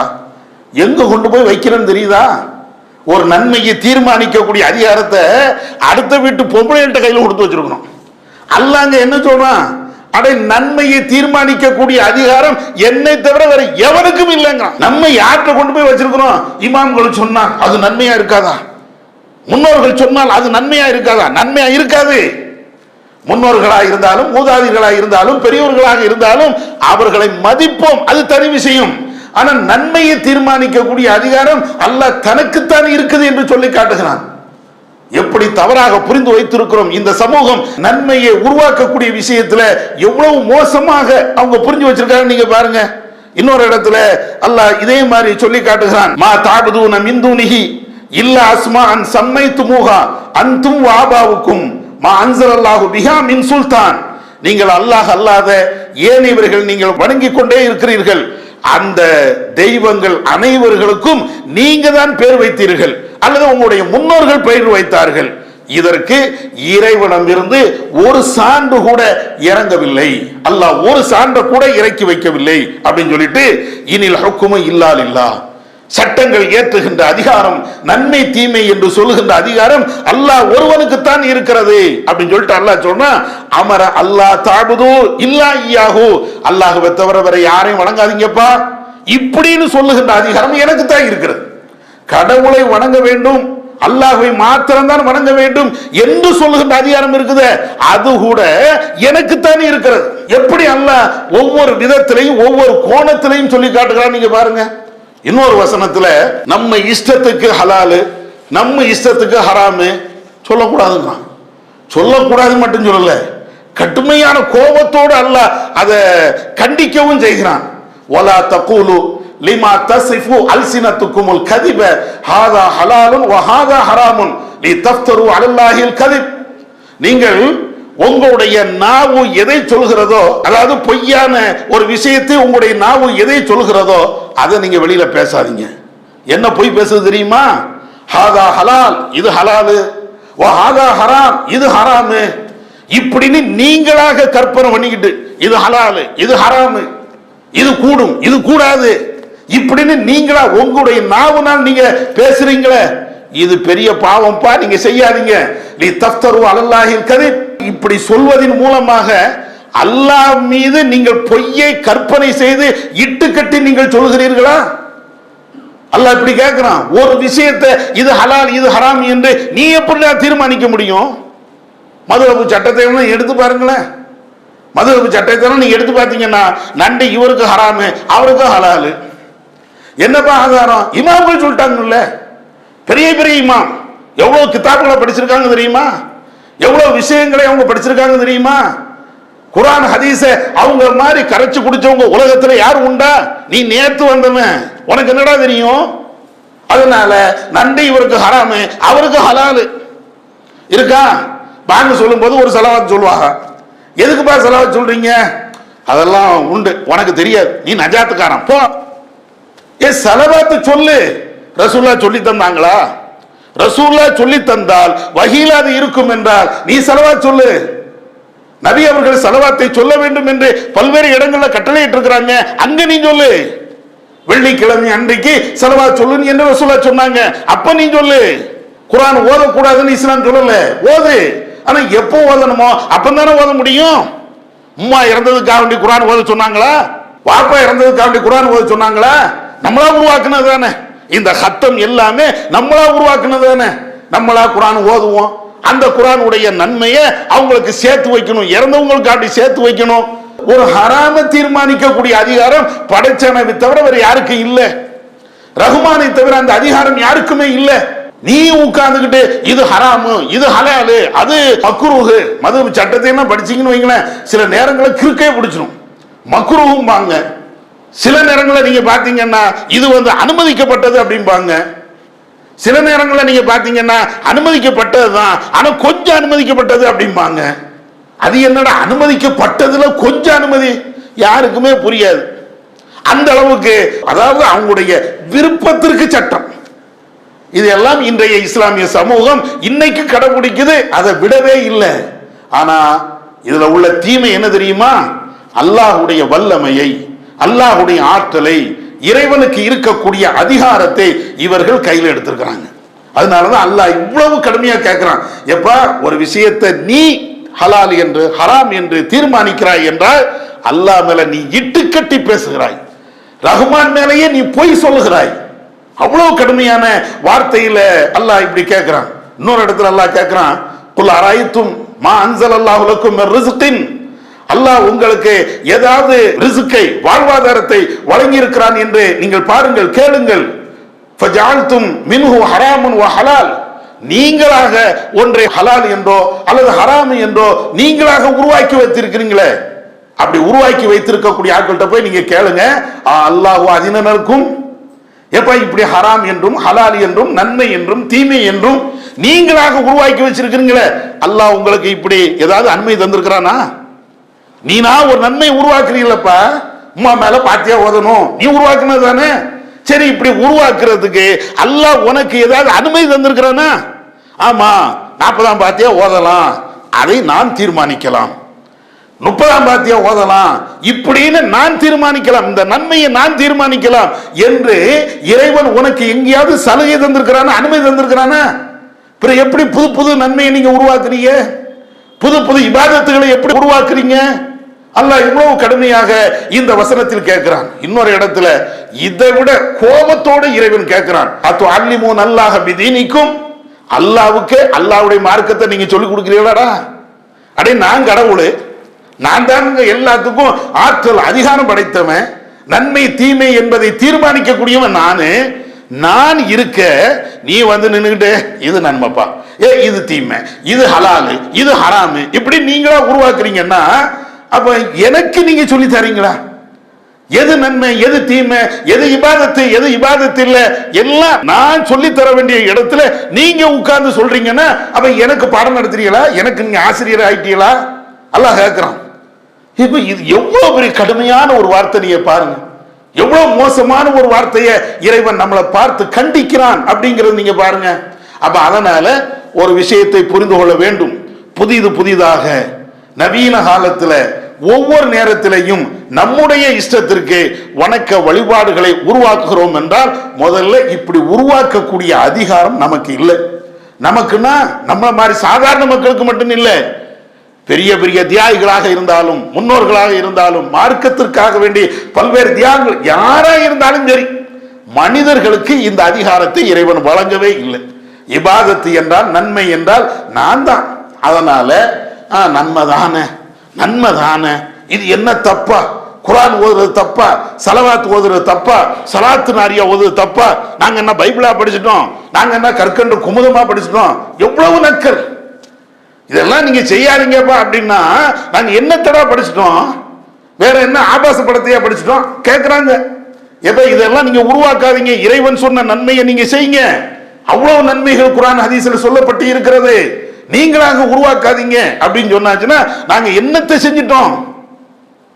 எங்க கொண்டு போய் வைக்கிறேன்னு தெரியுதா? ஒரு நன்மையை தீர்மானிக்கக்கூடிய அதிகாரத்தை அடுத்த வீட்டு பொம்பளைகிட்ட கையில் கொடுத்து வச்சிருக்கணும். அல்லாங்க என்ன சொல்றான்? அடே, நன்மையை தீர்மானிக்கக்கூடிய அதிகாரம் என்னை தவிர வேற எவனுக்கும் இல்லைங்க. நம்ம யார்கிட்ட கொண்டு போய் வச்சிருக்கிறோம்? இமாம்கள் சொன்னா அது நன்மையா இருக்காதா? முன்னோர்கள் சொன்னால் அது நன்மையா இருக்காதா? நன்மையா இருக்காது. முன்னோர்களாக இருந்தாலும் மூதாதிகளாக இருந்தாலும் பெரியவர்களாக இருந்தாலும் அவர்களை மதிப்போம், அது தனி விஷயம். ஆனா நன்மையை தீர்மானிக்கக்கூடிய அதிகாரம் அல்லாஹ் தனக்குத்தான் இருக்குது என்று சொல்லி காட்டுகிறான். எப்படி தவறாக புரிந்து வைத்திருக்கிறோம். இந்த சமூகம் நன்மையை உருவாக்கக்கூடிய விஷயத்துல எவ்வளவு மோசமாக அவங்க புரிஞ்சு வச்சிருக்காங்க நீங்க பாருங்க. இன்னொரு இடத்துல அல்லாஹ் இதே மாதிரி சொல்லி காட்டுகிறான். மா தாபுதூன மின் தூனிஹி இல்லா அஸ்மாஅன் சம்மைதுமூஹா அன்தும் வஆபாவுக்கும் மா அன்ஸலல்லாஹு பிஹா மின் சுல்தான். நீங்கள் அல்லாஹ் அல்லாத ஏனையவர்கள் நீங்கள் வணங்கிக் கொண்டே இருக்கிறீர்கள், அந்த தெய்வங்கள் அனைவர்களுக்கும் நீங்க தான் பேர் வைத்தீர்கள் அல்லது உங்களுடைய முன்னோர்கள் பெயர் வைத்தார்கள். இதற்கு இறைவனிடமிருந்து ஒரு சான்று கூட இறங்கவில்லை, அல்லாஹ் ஒரு சான்று கூட இறக்கி வைக்கவில்லை அப்படின்னு சொல்லிட்டு இனில் ஹுக்குமு இல்லா லில்லாஹ், சட்டங்கள் ஏற்றுகின்ற அதிகாரம், நன்மை தீமை என்று சொல்லுகின்ற அதிகாரம் அல்லாஹ் ஒருவனுக்குத்தான் இருக்கிறது அப்படின்னு சொல்லிட்டு அல்லாஹ் சொன்னா, அமர அல்லாஹ் தாபுது இல்லா இய்யாஹு, அல்லாஹ்வை தவிர வேற யாரையும் வணங்காதீங்கப்பா இப்படின்னு சொல்லுகின்ற அதிகாரம் எனக்கு தான் இருக்கிறது. கடவுளை வணங்க வேண்டும், அல்லாஹ்வை மாத்திரம்தான் வணங்க வேண்டும் என்று சொல்லுகின்ற அதிகாரம் இருக்குது, அது கூட எனக்குத்தான் இருக்கிறது. எப்படி அல்லாஹ் ஒவ்வொரு விதத்திலையும் ஒவ்வொரு கோணத்திலையும் சொல்லி காட்டுகிறான் நீங்க பாருங்க. இன்னொரு வசனத்துல நம்ம இஷ்டத்துக்கு ஹலாலு நம்ம இஷ்டத்துக்கு ஹராமு சொல்லக்கூடாதுங்க. சொல்லக்கூடாது மட்டும் சொல்லல, கடுமையான கோபத்தோடு அல்லாஹ் அதை கண்டிக்கவும் செய்கிறான். வலா தகூலு லிமா தஸிஃபு அல்சினத்துக்குமுல் கதிப ஹாதா ஹலாலுன் வ ஹாதா ஹராமுன் லிதஃப்தரு அலல்லாஹில் கதிப். நீங்கள் உங்களுடைய நாவு எதை சொல்கிறதோ, அதாவது பொய்யான ஒரு விஷயத்தை உங்களுடைய நாவு எதை சொல்கிறதோ அதை நீங்க வெளியில பேசாதீங்க. என்ன பொய் பேசுது தெரியுமா? ஹாதா ஹலால், இது ஹலாலு, வ ஹாதா ஹராம், இது ஹராமு, இப்படின்னு நீங்களாக கற்பனை பண்ணிக்கிட்டு இது ஹலாலு இது ஹராமு, இது கூடும் இது கூடாது இப்படின்னு நீங்களா உங்களுடைய நாவுனால் நீங்க பேசுறீங்களே, இது பெரிய பாவம்பா, நீங்க செய்யாதீங்க. லி தஃப்தரு அலல்லாஹில் கதிப், இப்படி சொல்வதின் மூலமாக அல்லாஹ் மீது நீங்கள் பொய்யை கற்பனை செய்து இட்டுக்கட்டி நீங்கள் சொல்கிறீர்களா? அல்லாஹ் இப்படி கேட்கிறான். ஒரு விஷயத்தை இது ஹலால் இது ஹராம் என்று நீ எப்படி தீர்மானிக்க முடியும்? மதுரப்பு சட்டத்தை எடுத்து பாருங்களேன். மதுரப்பு சட்டத்தை நீங்க எடுத்து பார்த்தீங்கன்னா நண்டு இவருக்கு ஹராமு அவருக்கு ஹலாலு. என்னப்பா ஆதாரம்? இமாம்கள் சொல்லிட்டாங்கல்ல, பெரிய பெரிய இமாம் எவ்வளவு கிதாபுகளை படிச்சிருக்காங்க தெரியுமா? எவ்வளவு விஷயங்களை அவங்க படிச்சிருக்காங்க தெரியுமா? குர்ஆன் ஹதீஸ அவங்க மாதிரி கரைச்சு குடிச்சவங்க உலகத்துல யார் உண்டா? நீ நேத்து வந்தவன், உனக்கு என்னடா தெரியும்? அதனால நண்டு இவருக்கு ஹராமு அவருக்கு ஹலாலு இருக்கா? பாங்க சொல்லும் போது ஒரு ஸலவாத் சொல்லுவாங்க. எதுக்குப்பா ஸலவாத் சொல்றீங்க? அதெல்லாம் உண்டு, உனக்கு தெரியாது, நீ நஜாத்துக்காரன் போ. ஸலவாத் சொல்லு. ரசூலுல்லாஹ் சொல்லி தந்தாங்களா? ரசூலுல்லாஹ் சொல்லி தந்தால் வஹீல அது இருக்கும் என்றால் நீ ஸலவாத் சொல்லு. நபி அவர்கள் ஸலவாத்தை சொல்ல வேண்டும் என்று பல்வேறு இடங்கள்ல கட்டளையிட்டு இருக்கிறாங்க, அங்க நீ சொல்லு. வெள்ளிக்கிழமை அன்றைக்கு ஸலவாத் சொல்லு என்று ரசூலுல்லாஹ் சொன்னாங்க, அப்ப நீ சொல்லு. குர்ஆன் ஓதக்கூடாதுன்னு இஸ்லாம் சொல்லல, ஓது. ஆனா எப்போ ஓதணுமோ அப்பந்தானே ஓத முடியும். உம்மா இறந்ததுக்காக வேண்டி குர்ஆன் ஓத சொன்னாங்களா? வாப்பா இறந்ததுக்காக வேண்டி குர்ஆன் ஓத சொன்னாங்களா? நம்மளா உருவாக்குனது தானே. இந்த ஹத்தம் எல்லாமே நம்மளா உருவாக்குனது தானே. நம்மளா குர்ஆன் ஓதுவோம், அந்த குர்ஆனுடைய நன்மையை அவங்களுக்கு சேர்த்து வைக்கணும், இறந்தவங்களுக்கு அப்படி சேர்த்து வைக்கணும். ஒரு ஹராம தீர்மானிக்கக்கூடிய அதிகாரம் படைச்சவனை தவிர வேற யாருக்கும் இல்லை. ரஹ்மானை தவிர அந்த அதிகாரம் யாருக்குமே இல்லை. நீ உட்கார்ந்துகிட்டு இது ஹராமு, இது ஹலாலு, அது மக்ரூஹு, மது சட்டத்தை எல்லாம் படிச்சீங்கன்னு வைங்களேன், சில நேரங்களில் கிறுக்கே பிடிச்சிடும். மக்ரூஹும் பாங்க, சில நேரங்களில் நீங்க பாத்தீங்கன்னா இது அனுமதிக்கப்பட்டது அப்படிம்பாங்க. சில நேரங்களில் நீங்க பாத்தீங்கன்னா அனுமதிக்கப்பட்டதுதான், ஆனா கொஞ்சம் அனுமதிக்கப்பட்டது அப்படிம்பாங்க. அது என்னடா அனுமதிக்கப்பட்டதுல கொஞ்சம் அனுமதி, யாருக்குமே புரியாது. அந்த அளவுக்கு, அதாவது அவங்களுடைய விருப்பத்திற்கு சட்டம். இதெல்லாம் இன்றைய இஸ்லாமிய சமூகம் இன்னைக்கு கடைபிடிக்குது, அதை விடவே இல்லை. ஆனா இதுல உள்ள தீமை என்ன தெரியுமா? அல்லாஹ்வுடைய வல்லமையை, அல்லாஹ்வுடைய ஆற்றலை, இறைவனுக்கு இருக்கக்கூடிய அதிகாரத்தை இவர்கள் கையில் எடுத்திருக்கிறாங்க. அதனாலதான் அல்லாஹ் இவ்வளவு கடுமையா கேட்கிறான். எப்ப ஒரு விஷயத்தை நீ ஹலால் என்று ஹராம் என்று தீர்மானிக்கிறாய் என்றால் அல்லாஹ் மேல நீ இட்டு கட்டி பேசுகிறாய், ரஹ்மான் மேலேயே நீ பொய் சொல்லுகிறாய். அவ்வளவு கடுமையான வார்த்தையில அல்லாஹ் இப்படி கேட்கிறான். இன்னொரு இடத்துல அல்லாஹ் கேட்கிறான், குல் அராய்தும் மா அன்ஸலல்லாஹு லக்கும் மிர் ரிஸ்கின், அல்லாஹ் உங்களுக்கு ஏதாவது ரிஸ்கை, வாழ்வாதாரத்தை வழங்கி இருக்கிறான் என்று நீங்கள் பாருங்கள், கேளுங்கள். ஃபஜஅல்தும் மின்ஹு ஹராமன் வ ஹலால், நீங்களாக ஒன்றை ஹலால் என்றோ அல்லது ஹராம் என்றோ நீங்களாக உருவாக்கி வைத்திருக்கிறீங்களே, அப்படி உருவாக்கி வைத்திருக்கக்கூடிய ஆட்கள்கிட்ட போய் நீங்க கேளுங்க, அல்லாஹ் அதினருக்கும், எப்ப இப்படி ஹராம் என்றும் ஹலால் என்றும் நன்மை என்றும் தீமை என்றும் நீங்களாக உருவாக்கி வச்சிருக்கிறீங்களே, அல்லாஹ் உங்களுக்கு இப்படி ஏதாவது அனுமதி தந்திருக்கிறானா? நீனா ஒரு நன்மை உருவாக்குறீங்களப்பா, உமா மேல பாத்தியா ஓதணும், நீ உருவாக்குனது தானே. சரி, இப்படி உருவாக்குறதுக்கு அல்லாஹ் உனக்கு ஏதாவது அனுமதி தந்திருக்கிறானா? ஆமா, 40ஆம் பாத்தியா ஓதலாம், அதை நான் தீர்மானிக்கலாம், 30ஆம் பாத்தியா ஓதலாம், இப்படின்னு நான் தீர்மானிக்கலாம், இந்த நன்மையை நான் தீர்மானிக்கலாம் என்று இறைவன் உனக்கு எங்கேயாவது சலுகை தந்திருக்கிறானா, அனுமதி தந்திருக்கிறானா? பிறகு எப்படி புது புது நன்மையை நீங்க உருவாக்குறீங்க? புது புது இபாதத்துகளை எப்படி உருவாக்குறீங்க? அல்லாஹ் இவ்வளவு கடுமையாக இந்த வசனத்தில் கேட்கிறான். இன்னொரு இடத்துல இதை விட கோபத்தோடு இறைவன் கேட்கிறான், அத்து அல்லிமூன் அல்லாஹ் பிதீனிக்கும், அல்லாஹ்வுக்கு அல்லாஹ்வுடைய மார்க்கத்தை நீங்க சொல்லிக் கொடுக்கிறீங்களாடா? அடே, நான் கடவுள், நான் தான் எல்லாத்துக்கும் ஆற்றல் அதிகாரம் படைத்தவன், நன்மை தீமை என்பதை தீர்மானிக்கக்கூடியவன் நான் இருக்க நீ நின்னுகிட்டு இது நன்மைப்பா, இது தீமை, இது ஹலாலு, இது ஹராமு, இப்படி நீங்களா உருவாக்குறீங்கன்னா அப்ப எனக்கு நீங்க சொல்லி தரீங்களா? எது நன்மை, எது தீமை, எது இபாதத்து, எது இபாதத்து இல்ல, எல்லாம் நான் சொல்லி தர வேண்டிய இடத்துல நீங்க உட்கார்ந்து சொல்றீங்கன்னா அப்ப எனக்கு பாடம் நடத்துறீங்களா? எனக்கு நீங்க ஆசிரியர் ஆயிட்டீங்களா? அல்லாஹ் கேட்கிறான். இப்ப இது எவ்வளவு பெரிய கடுமையான ஒரு வார்த்தை, நீங்க பாருங்க, எவ்வளவு மோசமான ஒரு வார்த்தையை இறைவன் நம்மளை பார்த்து கண்டிக்கிறான் அப்படிங்கிறது நீங்க பாருங்க. அப்ப அதனால ஒரு விஷயத்தை புரிந்து கொள்ள வேண்டும். புதிதாக நவீன காலத்துல ஒவ்வொரு நேரத்திலையும் நம்முடைய இஷ்டத்திற்கு வணக்க வழிபாடுகளை உருவாக்குகிறோம் என்றால் முதல்ல இப்படி உருவாக்கக்கூடிய அதிகாரம் நமக்கு இல்லை. நமக்குன்னா நம்ம மாதிரி சாதாரண மக்களுக்கு மட்டும் இல்லை, பெரிய பெரிய தியாகிகளாக இருந்தாலும், முன்னோர்களாக இருந்தாலும், மார்க்கத்திற்காக வேண்டி பல்வேறு தியாகங்கள் யாரா இருந்தாலும் சரி, மனிதர்களுக்கு இந்த அதிகாரத்தை இறைவன் வழங்கவே இல்லை. இபாதத்து என்றால், நன்மை என்றால் நான் தான், அதனால நன்மைதானே, இது என்ன தப்பா? குர்ஆன் ஓதுறது தப்பா? சலவாத் ஓதுறது தப்பா? சலாத்து நாரியா ஓதுறது தப்பா? நாங்க என்ன பைபிளா படிச்சிட்டோம்? நாங்க என்ன கற்கண்டு குமுதமா படிச்சிட்டோம்? எவ்வளவு நக்கல்! இதெல்லாம் நீங்க செய்யாதீங்கப்பா அப்படின்னா நாங்க என்ன தடா படிச்சிட்டோம்? வேற என்ன ஆபாச படத்தையா படிச்சிட்டோம் கேட்கிறாங்க. எப்ப இதெல்லாம் நீங்க உருவாக்காதீங்க, இறைவன் சொன்ன நன்மையை நீங்க செய்யுங்க. அவ்வளவு நன்மைகள் குர்ஆன் ஹதீஸ்ல சொல்லப்பட்டு இருக்கிறது, நீங்களாக உருவாக்காதீங்க அப்படின்னு சொன்னாச்சுன்னா நாங்க என்னத்தை செஞ்சிட்டோம்?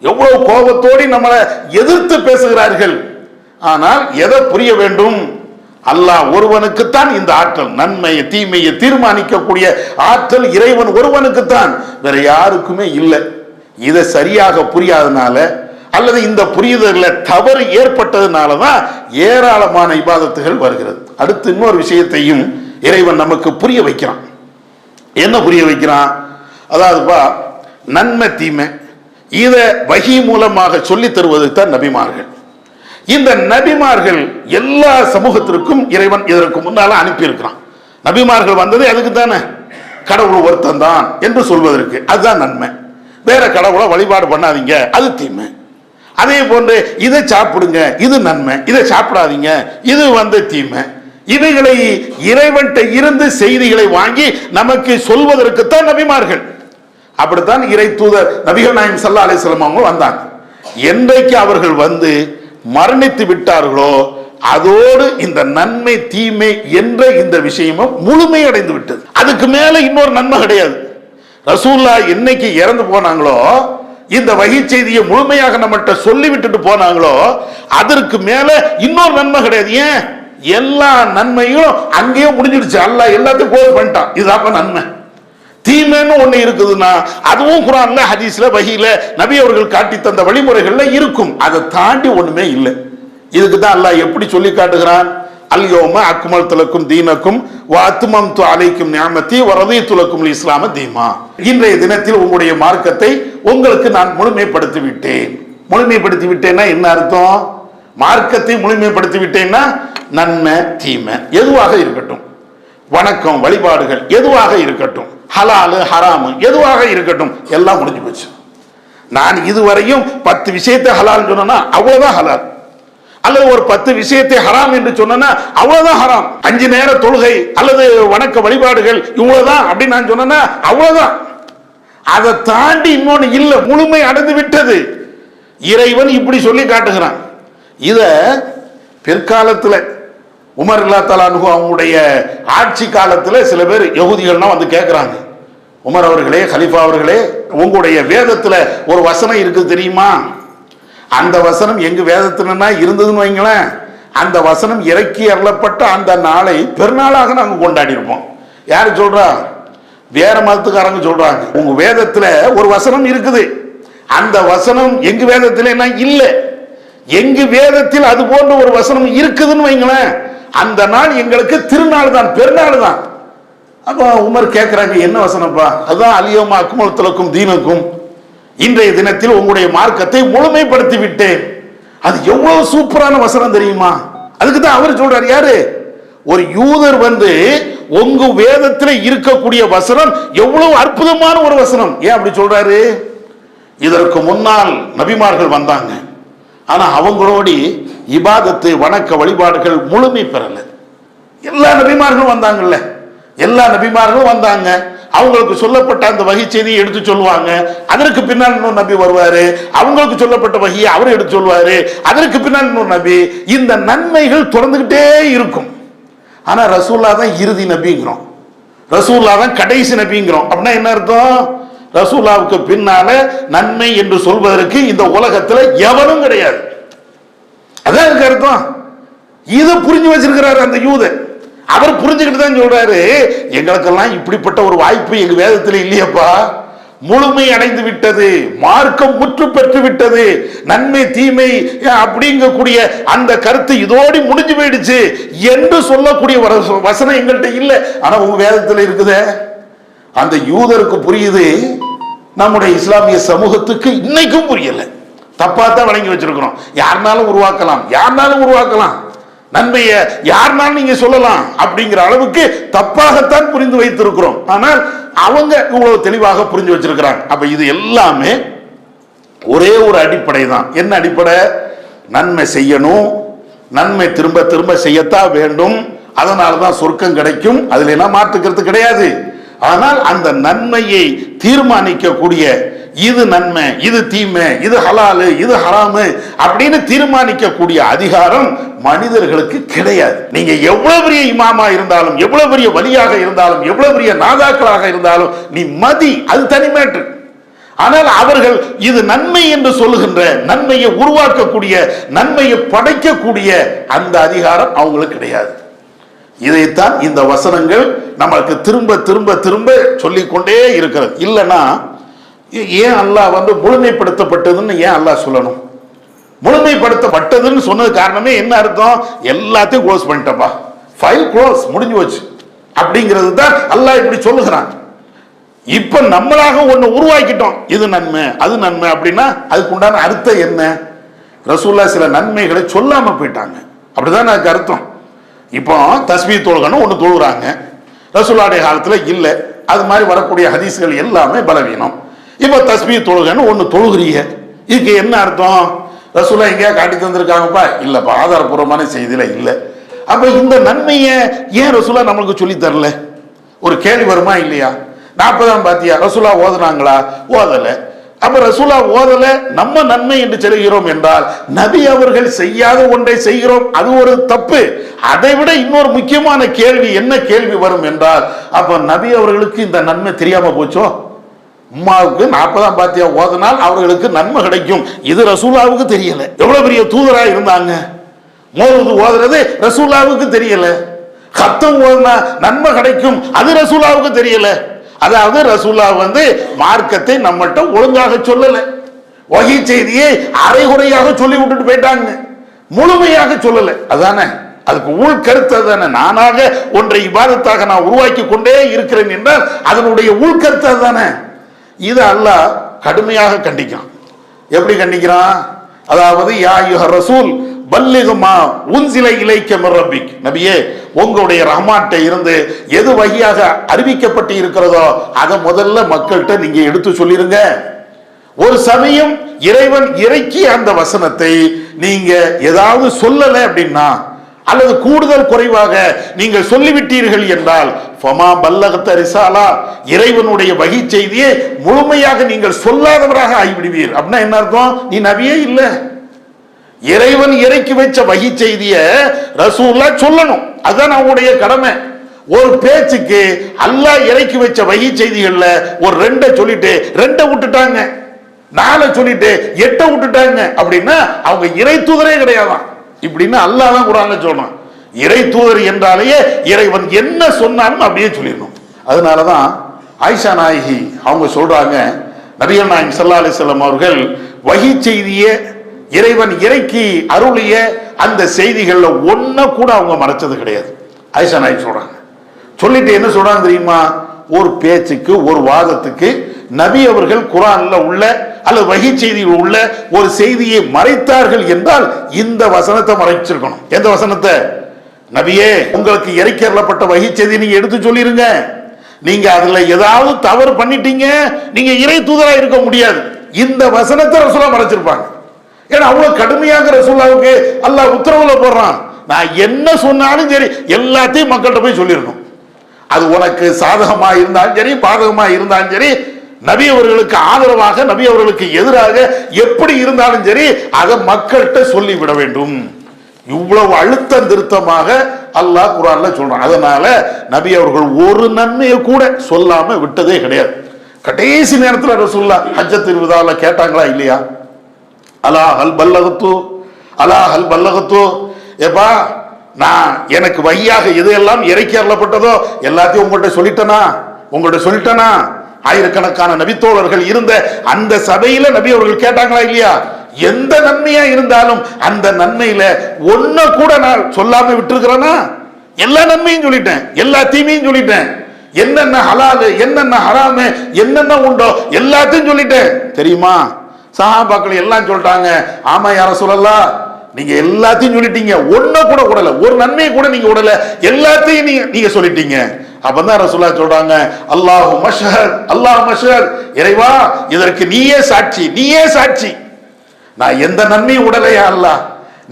எவ்வளவு கோபத்தோடு நம்மளை எதிர்த்து பேசுகிறார்கள். ஆனால் எதை புரிய வேண்டும்? அல்லாஹ் ஒருவனுக்குத்தான் இந்த ஆற்றல், நன்மையை தீமையை தீர்மானிக்கக்கூடிய ஆற்றல் இறைவன் ஒருவனுக்குத்தான், வேற யாருக்குமே இல்லை. இதை சரியாக புரியாதனால அல்லது இந்த புரிதல்ல தவறு ஏற்பட்டதுனாலதான் ஏராளமான இபாதத்துகள் வருகிறது. அடுத்து இன்னொரு விஷயத்தையும் இறைவன் நமக்கு புரிய வைக்கிறான். என்ன புரிய வைக்கிறான்? அதாவதுப்பா, நன்மை தீமை இதை வஹி மூலமாக சொல்லி தருவதற்கு தான் நபிமார்கள். இந்த நபிமார்கள் எல்லா சமூகத்திற்கும் இறைவன் இதற்கு முன்னால அனுப்பி இருக்கிறான். நபிமார்கள் வந்தது அதுக்கு தானே, கடவுள் ஒருத்தன் தான் என்று சொல்வதற்கு. அதுதான் நன்மை. வேற கடவுளை வழிபாடு பண்ணாதீங்க, அது தீமை. அதே போன்று இதை சாப்பிடுங்க, இது நன்மை, இதை சாப்பிடாதீங்க, இது தீமை. இவைகளை இறைவன்கிட்ட இருந்து செய்திகளை வாங்கி நமக்கு சொல்வதற்குத்தான் நபிமார்கள். அப்படித்தான் இறை தூதர் நபிகள் நாயகம் ஸல்லல்லாஹு அலைஹி வஸல்லம் அவங்க வந்தாங்க. என்றைக்கு அவர்கள் வந்து மரணித்து விட்டார்களோ அதோடு இந்த நன்மை தீமை என்ற இந்த விஷயமும் முழுமையடைந்து விட்டது. அதுக்கு மேல இன்னொரு நன்மை கிடையாது. ரசூலுல்லாஹ் என்னைக்கு இறந்து போனாங்களோ, இந்த வகை செய்தியை முழுமையாக நம்மகிட்ட சொல்லி விட்டுட்டு போனாங்களோ, அதற்கு மேல இன்னொரு நன்மை கிடையாது. ஏன்? எல்லா நன்மையும் அங்கேயே முடிஞ்சிடுச்சு. அல்லாஹ் எல்லாத்தையும் க்ளோஸ் பண்ணிட்டான். இதுதான் நன்மை. தீமைன்னு ஒண்ணு இருக்குதுன்னா அதுவும் குர்ஆன்ல, ஹதீஸ்ல, வஹீல நபி அவர்கள் காட்டி தந்த வழிமுறைகள்ல இருக்கும். அதை தாண்டி ஒண்ணுமே இல்லை. இதுக்கு தான் அல்லாஹ் எப்படி சொல்லி காட்டுகிறான்? அல் யௌம அக்மல்து லக்கும் தீனக்கும் வ அத்மம்து அலைக்கும் நிஅமதி வ ரதீது லக்கும் இஸ்லாம தீமா. இன்றைய தினத்தில் உங்களுடைய மார்க்கத்தை உங்களுக்கு நான் முழுமைப்படுத்தி விட்டேன். முழுமைப்படுத்தி விட்டேன்னா என்ன அர்த்தம்? மார்க்கத்தை முழுமைப்படுத்தி விட்டேன்னா நன்மை தீமை எதுவாக இருக்கட்டும், வணக்கம் வழிபாடுகள் எதுவாக இருக்கட்டும், ஹலாலு ஹராமு எதுவாக இருக்கட்டும், எல்லாம் முடிஞ்சு போச்சு. நான் இதுவரையும் 10 விஷயத்தை ஹலால் சொன்னா அவ்வளவுதான் ஹலால், அல்லது ஒரு 10 விஷயத்தை ஹராம் என்று சொன்னா அவ்வளவுதான் ஹராம். 5 நேர தொழுகை அல்லது வணக்க வழிபாடுகள் இவ்வளவுதான் அப்படின்னு நான் சொன்னா அவ்வளவுதான். அதை தாண்டி இன்னொன்னு இல்லை, முழுமை அடைந்து விட்டது. இறைவன் இப்படி சொல்லி காட்டுகிறான். இத பிற்காலத்தில் உமர் ரலியல்லாஹு அன்ஹு அவங்களுடைய ஆட்சி காலத்தில் சில பேர் யகூதிகள்லாம் வந்து கேட்கிறாங்க, உமர் அவர்களே, கலீஃபா அவர்களே, உங்களுடைய வேதத்துல ஒரு வசனம் இருக்குது தெரியுமா? அந்த வசனம் எங்க வேதத்துல இருந்ததுன்னு வைங்களேன், அந்த வசனம் இறக்கி அருளப்பட்ட அந்த நாளை பெருநாளாக நாங்க கொண்டாடி இருப்போம். யாரு சொல்றா? வேற மதத்துக்காரங்க சொல்றாங்க. உங்க வேதத்துல ஒரு வசனம் இருக்குது, அந்த வசனம் எங்க வேதத்துல இல்ல, எங்க வேதத்தில் அது போன்ற ஒரு வசனம் இருக்குதுன்னு வைங்களேன், அந்த நாள் எங்களுக்கு திருநாள் தான், பெருநாள் தான். அப்ப உமர் கேட்கிறாங்க, என்ன வசனப்பா? அதுதான் அல் யௌம அக்மல்து லக்கும் தீனக்கும், இன்றைய தினத்தில் உங்களுடைய மார்க்கத்தை முழுமைப்படுத்தி விட்டேன். அது எவ்வளவு சூப்பரான வசனம் தெரியுமா? அதுக்கு தான் அவர் சொல்றாரு. யாரு? ஒரு யூதர் வந்து உங்க வேதத்தில் இருக்கக்கூடிய வசனம் எவ்வளவு அற்புதமான ஒரு வசனம். ஏன் அப்படி சொல்றாரு? இதற்கு முன்னால் நபிமார்கள் வந்தாங்க, ஆனா அவங்களோட இபாதத்து வணக்க வழிபாடுகள் முழுமை பெறல. எல்லா நபிமார்களும் வந்தாங்கல்ல, எல்லா நபிமார்களும் வந்தாங்க, அவங்களுக்கு சொல்லப்பட்ட அந்த வகை செய்தியை எடுத்து சொல்லுவாங்க. அதற்கு பின்னால் இன்னொரு நபி வருவாரு, அவங்களுக்கு சொல்லப்பட்ட வகையை அவர் எடுத்து சொல்வாரு, அதற்கு பின்னால் இன்னொரு நபி. இந்த நன்மைகள் தொடர்ந்துகிட்டே இருக்கும். ஆனா ரசூலுல்லாஹ் தான் இறுதி நபிங்கிறோம், ரசூலுல்லாஹ் தான் கடைசி நபிங்கிறோம். அப்படின்னா என்ன அர்த்தம்? ரசூலுல்லாஹ்வுக்கு பின்னால நன்மை என்று சொல்வதற்கு இந்த உலகத்துல எவனும் கிடையாது. அதான் எனக்கு அர்த்தம். இதை புரிஞ்சு வச்சிருக்கிறாரு அந்த யூதன். அவர் புரிஞ்சுக்கிட்டு தான் சொல்றாரு, எங்களுக்கெல்லாம் இப்படிப்பட்ட ஒரு வாய்ப்பு எங்க வேதத்தில் இல்லையப்பா, முழுமை அடைந்து விட்டது, மார்க்கம் முற்று பெற்று விட்டது, நன்மை தீமை அப்படிங்கக்கூடிய அந்த கருத்து இதோடு முடிஞ்சு போயிடுச்சு என்று சொல்லக்கூடிய வசனம் எங்கள்கிட்ட இல்லை. ஆனா உங்க வேதத்தில் இருக்குதே. அந்த யூதருக்கு புரியுது, நம்முடைய இஸ்லாமிய சமூகத்துக்கு இன்னைக்கும் புரியல. தப்பாத்தான் வழங்கி வச்சிருக்கிறோம். யாருனாலும் உருவாக்கலாம், நன்மையை யாருனாலும் நீங்க சொல்லலாம் அப்படிங்கிற அளவுக்கு தப்பாகத்தான் புரிந்து வைத்திருக்கிறோம். ஆனால் அவங்க இவ்வளவு தெளிவாக புரிஞ்சு வச்சிருக்கிறாங்க. அப்ப இது எல்லாமே ஒரே ஒரு அடிப்படை தான். என்ன அடிப்படை? நன்மை செய்யணும், நன்மை திரும்ப திரும்ப செய்யத்தான் வேண்டும், அதனாலதான் சொர்க்கம் கிடைக்கும், அதுல எல்லாம் மாற்றுக்கிறது கிடையாது. ஆனால் அந்த நன்மையை தீர்மானிக்கக்கூடிய, இது நன்மை, இது தீமை, இது ஹலாலு, இது ஹராமு அப்படின்னு தீர்மானிக்கக்கூடிய அதிகாரம் மனிதர்களுக்கு கிடையாது. நீங்க எவ்வளவு பெரிய இமாமா இருந்தாலும், எவ்வளவு பெரிய வலியாக இருந்தாலும், எவ்வளவு பெரிய நாதாக்களாக இருந்தாலும் நீ மதி, அது தனி மேட்ரு. ஆனால் அவர்கள் இது நன்மை என்று சொல்லுகின்ற, நன்மையை உருவாக்கக்கூடிய, நன்மையை படைக்கக்கூடிய அந்த அதிகாரம் அவங்களுக்கு கிடையாது. இதைத்தான் இந்த வசனங்கள் நமக்கு திரும்ப திரும்ப திரும்ப சொல்லிக்கொண்டே இருக்கிறது. இல்லைன்னா ஏன் அல்லாஹ் முழுமைப்படுத்தப்பட்டதுன்னு ஏன் அல்லாஹ் சொல்லணும்? முழுமைப்படுத்தப்பட்டதுன்னு சொன்னது காரணமே என்ன அர்த்தம்? எல்லாத்தையும் க்ளோஸ் பண்ணிட்டப்பா, ஃபைல் க்ளோஸ், முடிஞ்சு வச்சு அப்படிங்கிறது தான் அல்லாஹ் இப்படி சொல்லுகிறான். இப்ப நம்மளாக ஒண்ணு உருவாக்கிட்டோம், இது நன்மை அது நன்மை அப்படின்னா அதுக்கு உண்டான அர்த்தம் என்ன? ரசூல்லா சில நன்மைகளை சொல்லாம போயிட்டாங்க. அப்படிதான் எனக்கு அர்த்தம். இப்போ தஸ்பீ தொழுகன்னு ஒன்று தொழுகிறாங்க, ரசூலுல்லாஹ்வுடைய காலத்துல இல்லை. அது மாதிரி வரக்கூடிய ஹதீஸ்கள் எல்லாமே பலவீனம். இப்போ தஸ்பீ தொழுகன்னு ஒன்று தொழுகிறீங்க, இதுக்கு என்ன அர்த்தம்? ரசூலுல்லாஹ் எங்கேயா காட்டி தந்திருக்காங்கப்பா? இல்லப்பா, ஆதாரபூர்வமான செய்தியில இல்லை. அப்ப இந்த நன்மையை ஏன் ரசூலுல்லாஹ் நம்மளுக்கு சொல்லி தரல? ஒரு கேள்வி வருமா இல்லையா? 40ஆம் பாத்தியா ரசூலுல்லாஹ் ஓதுனாங்களா? ஓதல. அப்ப ரசூலுல்லாஹ் ஓதல, நம்ம நன்மை என்று சொல்கிறோம் என்றால் நபி அவர்கள் செய்யாத ஒன்றை செய்கிறோம், அது ஒரு தப்பு. அதை விட இன்னொரு முக்கியமான கேள்வி என்ன கேள்வி வரும் என்றால், அப்ப நபி அவர்களுக்கு இந்த நன்மை தெரியாம போச்சோ? உம்மாவுக்கு 40ஆம் பாத்தியா ஓதனால் அவர்களுக்கு நன்மை கிடைக்கும், இது ரசூலுல்லாஹ்வுக்கு தெரியல. எவ்வளவு பெரிய தூதரா இருந்தாங்க. மௌலூது ஓதுறது ரசூலுல்லாஹ்வுக்கு தெரியல. கத்தம் ஓதுனா நன்மை கிடைக்கும், அது ரசூலுல்லாஹ்வுக்கு தெரியல. அதாவது ரசூலுல்லாஹ் மார்க்கத்தை நம்மகிட்ட ஒழுங்காக சொல்லல, வஹீ செய்தியை அரைகுறையாக சொல்லி விட்டுட்டு போயிட்டாங்க, முழுமையாக சொல்லல. அதானே அதுக்கு உள்கருத்து. தானே நானாக ஒன்றை இபாதத்தாக நான் உருவாக்கி கொண்டே இருக்கிறேன் என்றால் அதனுடைய உள்கருத்து தானே. இது அல்லாஹ் கடுமையாக கண்டிக்கிறான். எப்படி கண்டிக்கிறான்? அதாவது யா அய்யுஹ ரசூல் பல்லிகுமா உன்சில இலைக்க மிர் ரப்பிக், நபியே உங்களுடைய ரஹ்மான்ட்ட இருந்து எது வகையாக அறிவிக்கப்பட்டு இருக்கிறதோ அதை முதல்ல மக்கள்கிட்ட நீங்க எடுத்து சொல்லிருங்க. ஒரு சமயம் இறைவன் இறக்கி அந்த வசனத்தை நீங்க ஏதாவது சொல்லல அப்படின்னா, அல்லது கூடுதல் குறைவாக நீங்கள் சொல்லிவிட்டீர்கள் என்றால் ஃபமா பல்லகத ரிசாலா, இறைவனுடைய வகை செய்தியை முழுமையாக நீங்கள் சொல்லாதவராக ஆகிவிடுவீர். அப்படின்னா என்ன அர்த்தம்? நீ நபியே இல்லை. இறைவன் இறக்கி வச்ச வகை செய்திய ரசூலுல்லாஹ் சொல்லணும், அதுதான் அவங்களுடைய கடமை. ஒரு பேச்சுக்கு அல்லாஹ் இறக்கி வச்ச வகை செய்திகள்ல ஒரு 2 சொல்லிட்டு 2 விட்டுட்டாங்க, 4 சொல்லிட்டு 8 விட்டுட்டாங்க அப்படின்னா அவங்க இறை தூதரே கிடையாதான். இப்படின்னு அல்லாஹ் தான் குர்ஆன்ல சொல்றான். இறை தூதர் என்றாலேயே இறைவன் என்ன சொன்னாலும் அப்படியே சொல்லிடணும். அதனாலதான் ஆயிஷா நாயகி அவங்க சொல்றாங்க, நபிகள் நாயகம் ஸல்லல்லாஹு அலைஹி வஸல்லம் அவர்கள் வகை செய்தியை இறைவன் இறக்கி அருளிய அந்த செய்திகள்ல ஒன்ன கூட அவங்க மறைச்சது கிடையாது. ஆயிஷா நாயகி சொல்றாங்க. சொல்லிட்டு என்ன சொல்றாங்க தெரியுமா? ஒரு பேச்சுக்கு ஒரு வாதத்துக்கு நபி அவர்கள் குர்ஆன்ல உள்ள அல்லது வகை செய்தியில் உள்ள ஒரு செய்தியை மறைத்தார்கள் என்றால் இந்த வசனத்தை மறைச்சிருக்கணும். எந்த வசனத்தை? நபியே உங்களுக்கு இறக்கப்பட்ட வகை செய்தி நீங்க எடுத்து சொல்லிருங்க, நீங்க அதுல ஏதாவது தவறு பண்ணிட்டீங்க, நீங்க இறை தூதரா இருக்க முடியாது. இந்த வசனத்தை ரசூலுல்லாஹ் மறைச்சிருப்பாங்க. ஏன்னா அவ்வளவு கடுமையாக ரசூலுல்லாஹ்வுக்கு அல்லாஹ் உத்தரவுல போடுறான். நான் என்ன சொன்னாலும் சரி எல்லாத்தையும் மக்கள்கிட்ட போய் சொல்லிடணும். அது உனக்கு சாதகமா இருந்தாலும் சரி பாதகமா இருந்தாலும் சரி, நபி அவர்களுக்கு ஆதரவாக நபி அவர்களுக்கு எதிராக எப்படி இருந்தாலும் சரி அதை மக்கள்கிட்ட சொல்லிவிட வேண்டும். இவ்வளவு அழுத்தம் திருத்தமாக அல்லாஹ் குர்ஆன்ல சொல்றான். அதனால நபி அவர்கள் ஒரு நன்மையை கூட சொல்லாம விட்டதே கிடையாது. கடைசி நேரத்தில் ரசூலுல்லாஹ் ஹஜ்ஜத்துல் விதால கேட்டாங்களா இல்லையா? அலா ஹல் பல்லகத்து, அலா ஹல் பல்லகத்து, ஏப்பா நான் எனக்கு வழியாக எதையெல்லாம் இறக்கி அருளப்பட்டதோ எல்லாத்தையும் உங்கள்கிட்ட சொல்லிட்டேனா? ஆயிரக்கணக்கான நபித்தோழர்கள் இருந்த அந்த சபையில நபி அவர்கள் கேட்டாங்களா இல்லையா? எந்த நன்மையா இருந்தாலும் அந்த நன்மையில ஒன்ன கூட நான் சொல்லாம விட்டுருக்கிறேனா? எல்லா நன்மையும் சொல்லிட்டேன், எல்லா தீமையும் சொல்லிட்டேன், என்னென்ன ஹலாலு என்னென்ன ஹராமு என்னென்ன உண்டோ எல்லாத்தையும் சொல்லிட்டேன் தெரியுமா? சஹாபாக்கள் எல்லாம் சொல்லிட்டாங்க, ஆமா யா ரசூலல்லாஹ் நீங்க எல்லாத்தையும் சொல்லிட்டீங்க, ஒன்ன கூட விடல, ஒரு நன்மையை கூட நீங்க விடல, எல்லாத்தையும் நீங்க சொல்லிட்டீங்க. அப்பதான் ரசூலுல்லாஹ் சொல்றாங்க, அல்லாஹு மஷ்ஹத், அல்லாஹ் மஷ்ஹத், இறைவா இதற்கு நீயே சாட்சி, நீயே சாட்சி. நான் எந்த நன்மையும் விடலையா அல்லாஹ்,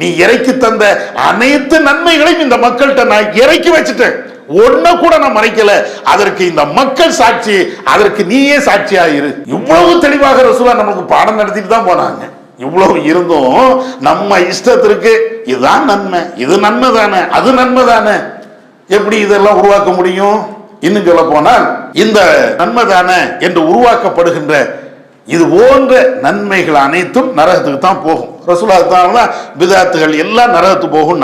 நீ இறக்கி தந்த அனைத்து நன்மைகளையும் இந்த மக்கள்கிட்ட நான் இறக்கி வச்சுட்டேன், ஒன்ன கூட நான் மறைக்கல, அதற்கு இந்த மக்கள் சாட்சி, அதற்கு நீயே சாட்சியாயிரு. இவ்வளவு தெளிவாக ரசூலுல்லாஹ் நமக்கு பாடம் நடத்திட்டு தான் போனாங்க. இவ்வளவு இருந்தும் நம்ம இஷ்டத்திற்கு இதுதான் நன்மை, இது நன்மை தானே, அது நன்மை தானே, எப்படி இதெல்லாம் உருவாக்க முடியும்? இன்னும் சொல்ல போனால் இந்த நன்மை தானே என்று உருவாக்கப்படுகின்ற இது போன்ற நன்மைகள் அனைத்தும் நரகத்துக்கு தான் போகும். ரசூலுல்லாஹ் தான் பிதாத்துகள் எல்லாம் நரகத்துக்கு போகும்.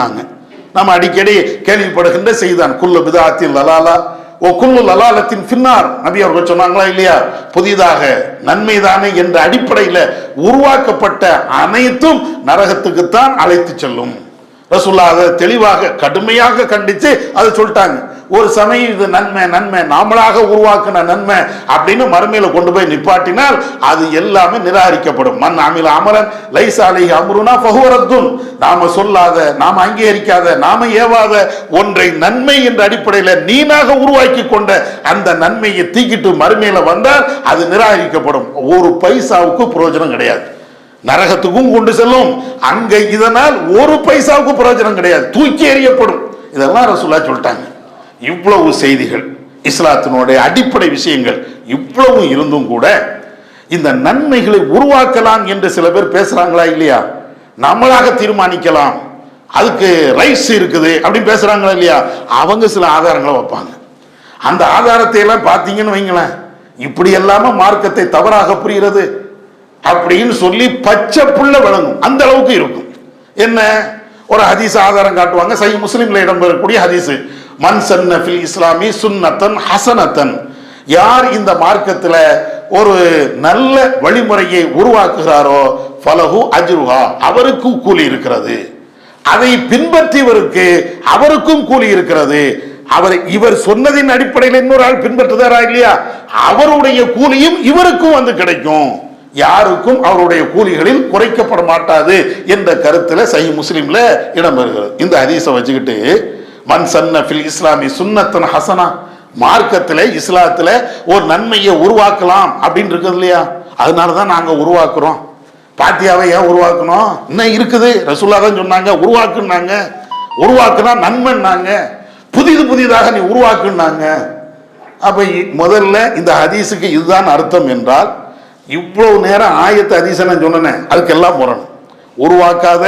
நம்ம அடிக்கடி கேள்விப்படுகின்ற செய்தான், குல்லு பிதாத்தில் லலாலா ஓ குல்லு லலாலத்தின் பின்னார், நபி அவர்கள் சொன்னாங்களா இல்லையா? புதிதாக நன்மைதானே என்ற அடிப்படையில் உருவாக்கப்பட்ட அனைத்தும் நரகத்துக்குத்தான் அழைத்து செல்லும். ரசூல்லா அதை தெளிவாக கடுமையாக கண்டிச்சு அதை சொல்லிட்டாங்க. ஒரு சமயம் இது நன்மை நன்மை நாமளாக உருவாக்குன நன்மை அப்படின்னு மறுமையில கொண்டு போய் நிப்பாட்டினால் அது எல்லாமே நிராகரிக்கப்படும். மன் அமில அமலன் லைஸா அலைஹி அம்ருனா ஃபஹுவ ரத்துன். நாம சொல்லாத, நாம அங்கீகரிக்காத, நாம ஏவாத ஒன்றை நன்மை என்ற அடிப்படையில் நீனாக உருவாக்கி கொண்ட அந்த நன்மையை தூக்கிட்டு மறுமையில வந்தால் அது நிராகரிக்கப்படும். ஒரு பைசாவுக்கு பிரயோஜனம் கிடையாது, நரகத்துக்கும் கொண்டு செல்லும். அங்க இதனால் ஒரு பைசாவுக்கு பிரயோஜனம் கிடையாது, தூக்கி எறியப்படும். இதெல்லாம் ரசூலுல்லாஹ் சொல்லிட்டாங்க. இவ்வளவு செய்திகள், இஸ்லாத்தினுடைய அடிப்படை விஷயங்கள் இவ்வளவு இருந்தும் கூட இந்த நன்மைகளை உருவாக்கலாம் என்று சில பேர் பேசுறாங்களா இல்லையா? நம்மளாக தீர்மானிக்கலாம், அதுக்கு ரைட்ஸ் இருக்குது அப்படின்னு பேசுறாங்களா இல்லையா? அவங்க சில ஆதாரங்களை வைப்பாங்க. அந்த ஆதாரத்தை எல்லாம் பார்த்தீங்கன்னு வைங்களேன், இப்படி எல்லாம மார்க்கத்தை தவறாக புரிகிறது அப்படின்னு சொல்லி பச்சை புள்ள விளங்கும், அந்த அளவுக்கு இருக்கும். என்ன ஒரு ஹதீஸ் ஆதாரம் காட்டுவாங்க, சஹீஹ் முஸ்லிம்ல இடம்பெறக்கூடிய ஹதீஸ், மன் சன்ன ஃபில் இஸ்லாமி சுன்னத்தன் ஹசனத்தன். யார் இந்த மார்க்கத்துல ஒரு நல்ல வழிமுறையை உருவாக்குகிறாரோ ஃபலஹு அஜ்ருஹா, அவருக்கும் கூலி இருக்கிறது. அதை பின்பற்றியவருக்கு அவருக்கும் கூலி இருக்கிறது. இவர் சொன்னதின் அடிப்படையில் இன்னொரு ஆள் பின்பற்றுதாரா இல்லையா, அவருடைய கூலியும் இவருக்கும் வந்து கிடைக்கும். யாருக்கும் அவருடைய கூலிகளில் குறைக்கப்பட மாட்டாது என்ற கருத்துல சஹீஹ் முஸ்லிம்ல இடம்பெறுகிறது. இந்த ஹதீஸை வச்சுக்கிட்டு மன் சன்ன ஃபில் இஸ்லாமி சுன்னத்தன் ஹசனா, மார்க்கத்துல இஸ்லாத்துல ஒரு நன்மையை உருவாக்கலாம் அப்படின்னு இருக்குது இல்லையா, அதனாலதான் நாங்க உருவாக்குறோம். பாத்தியாவை ஏன் உருவாக்கணும்? இன்னும் இருக்குது, ரசூலுல்லாஹ் தான் சொன்னாங்க உருவாக்குனாங்க, உருவாக்குனா நன்மைன்னாங்க, புதிதாக நீ உருவாக்குனாங்க. அப்ப முதல்ல இந்த ஹதீஸுக்கு இதுதான் அர்த்தம் என்றால், இவ்வளவு நேரம் ஆயத்து ஹதீஸை நான் சொன்னேன், அதுக்கெல்லாம் முரண். உருவாக்காத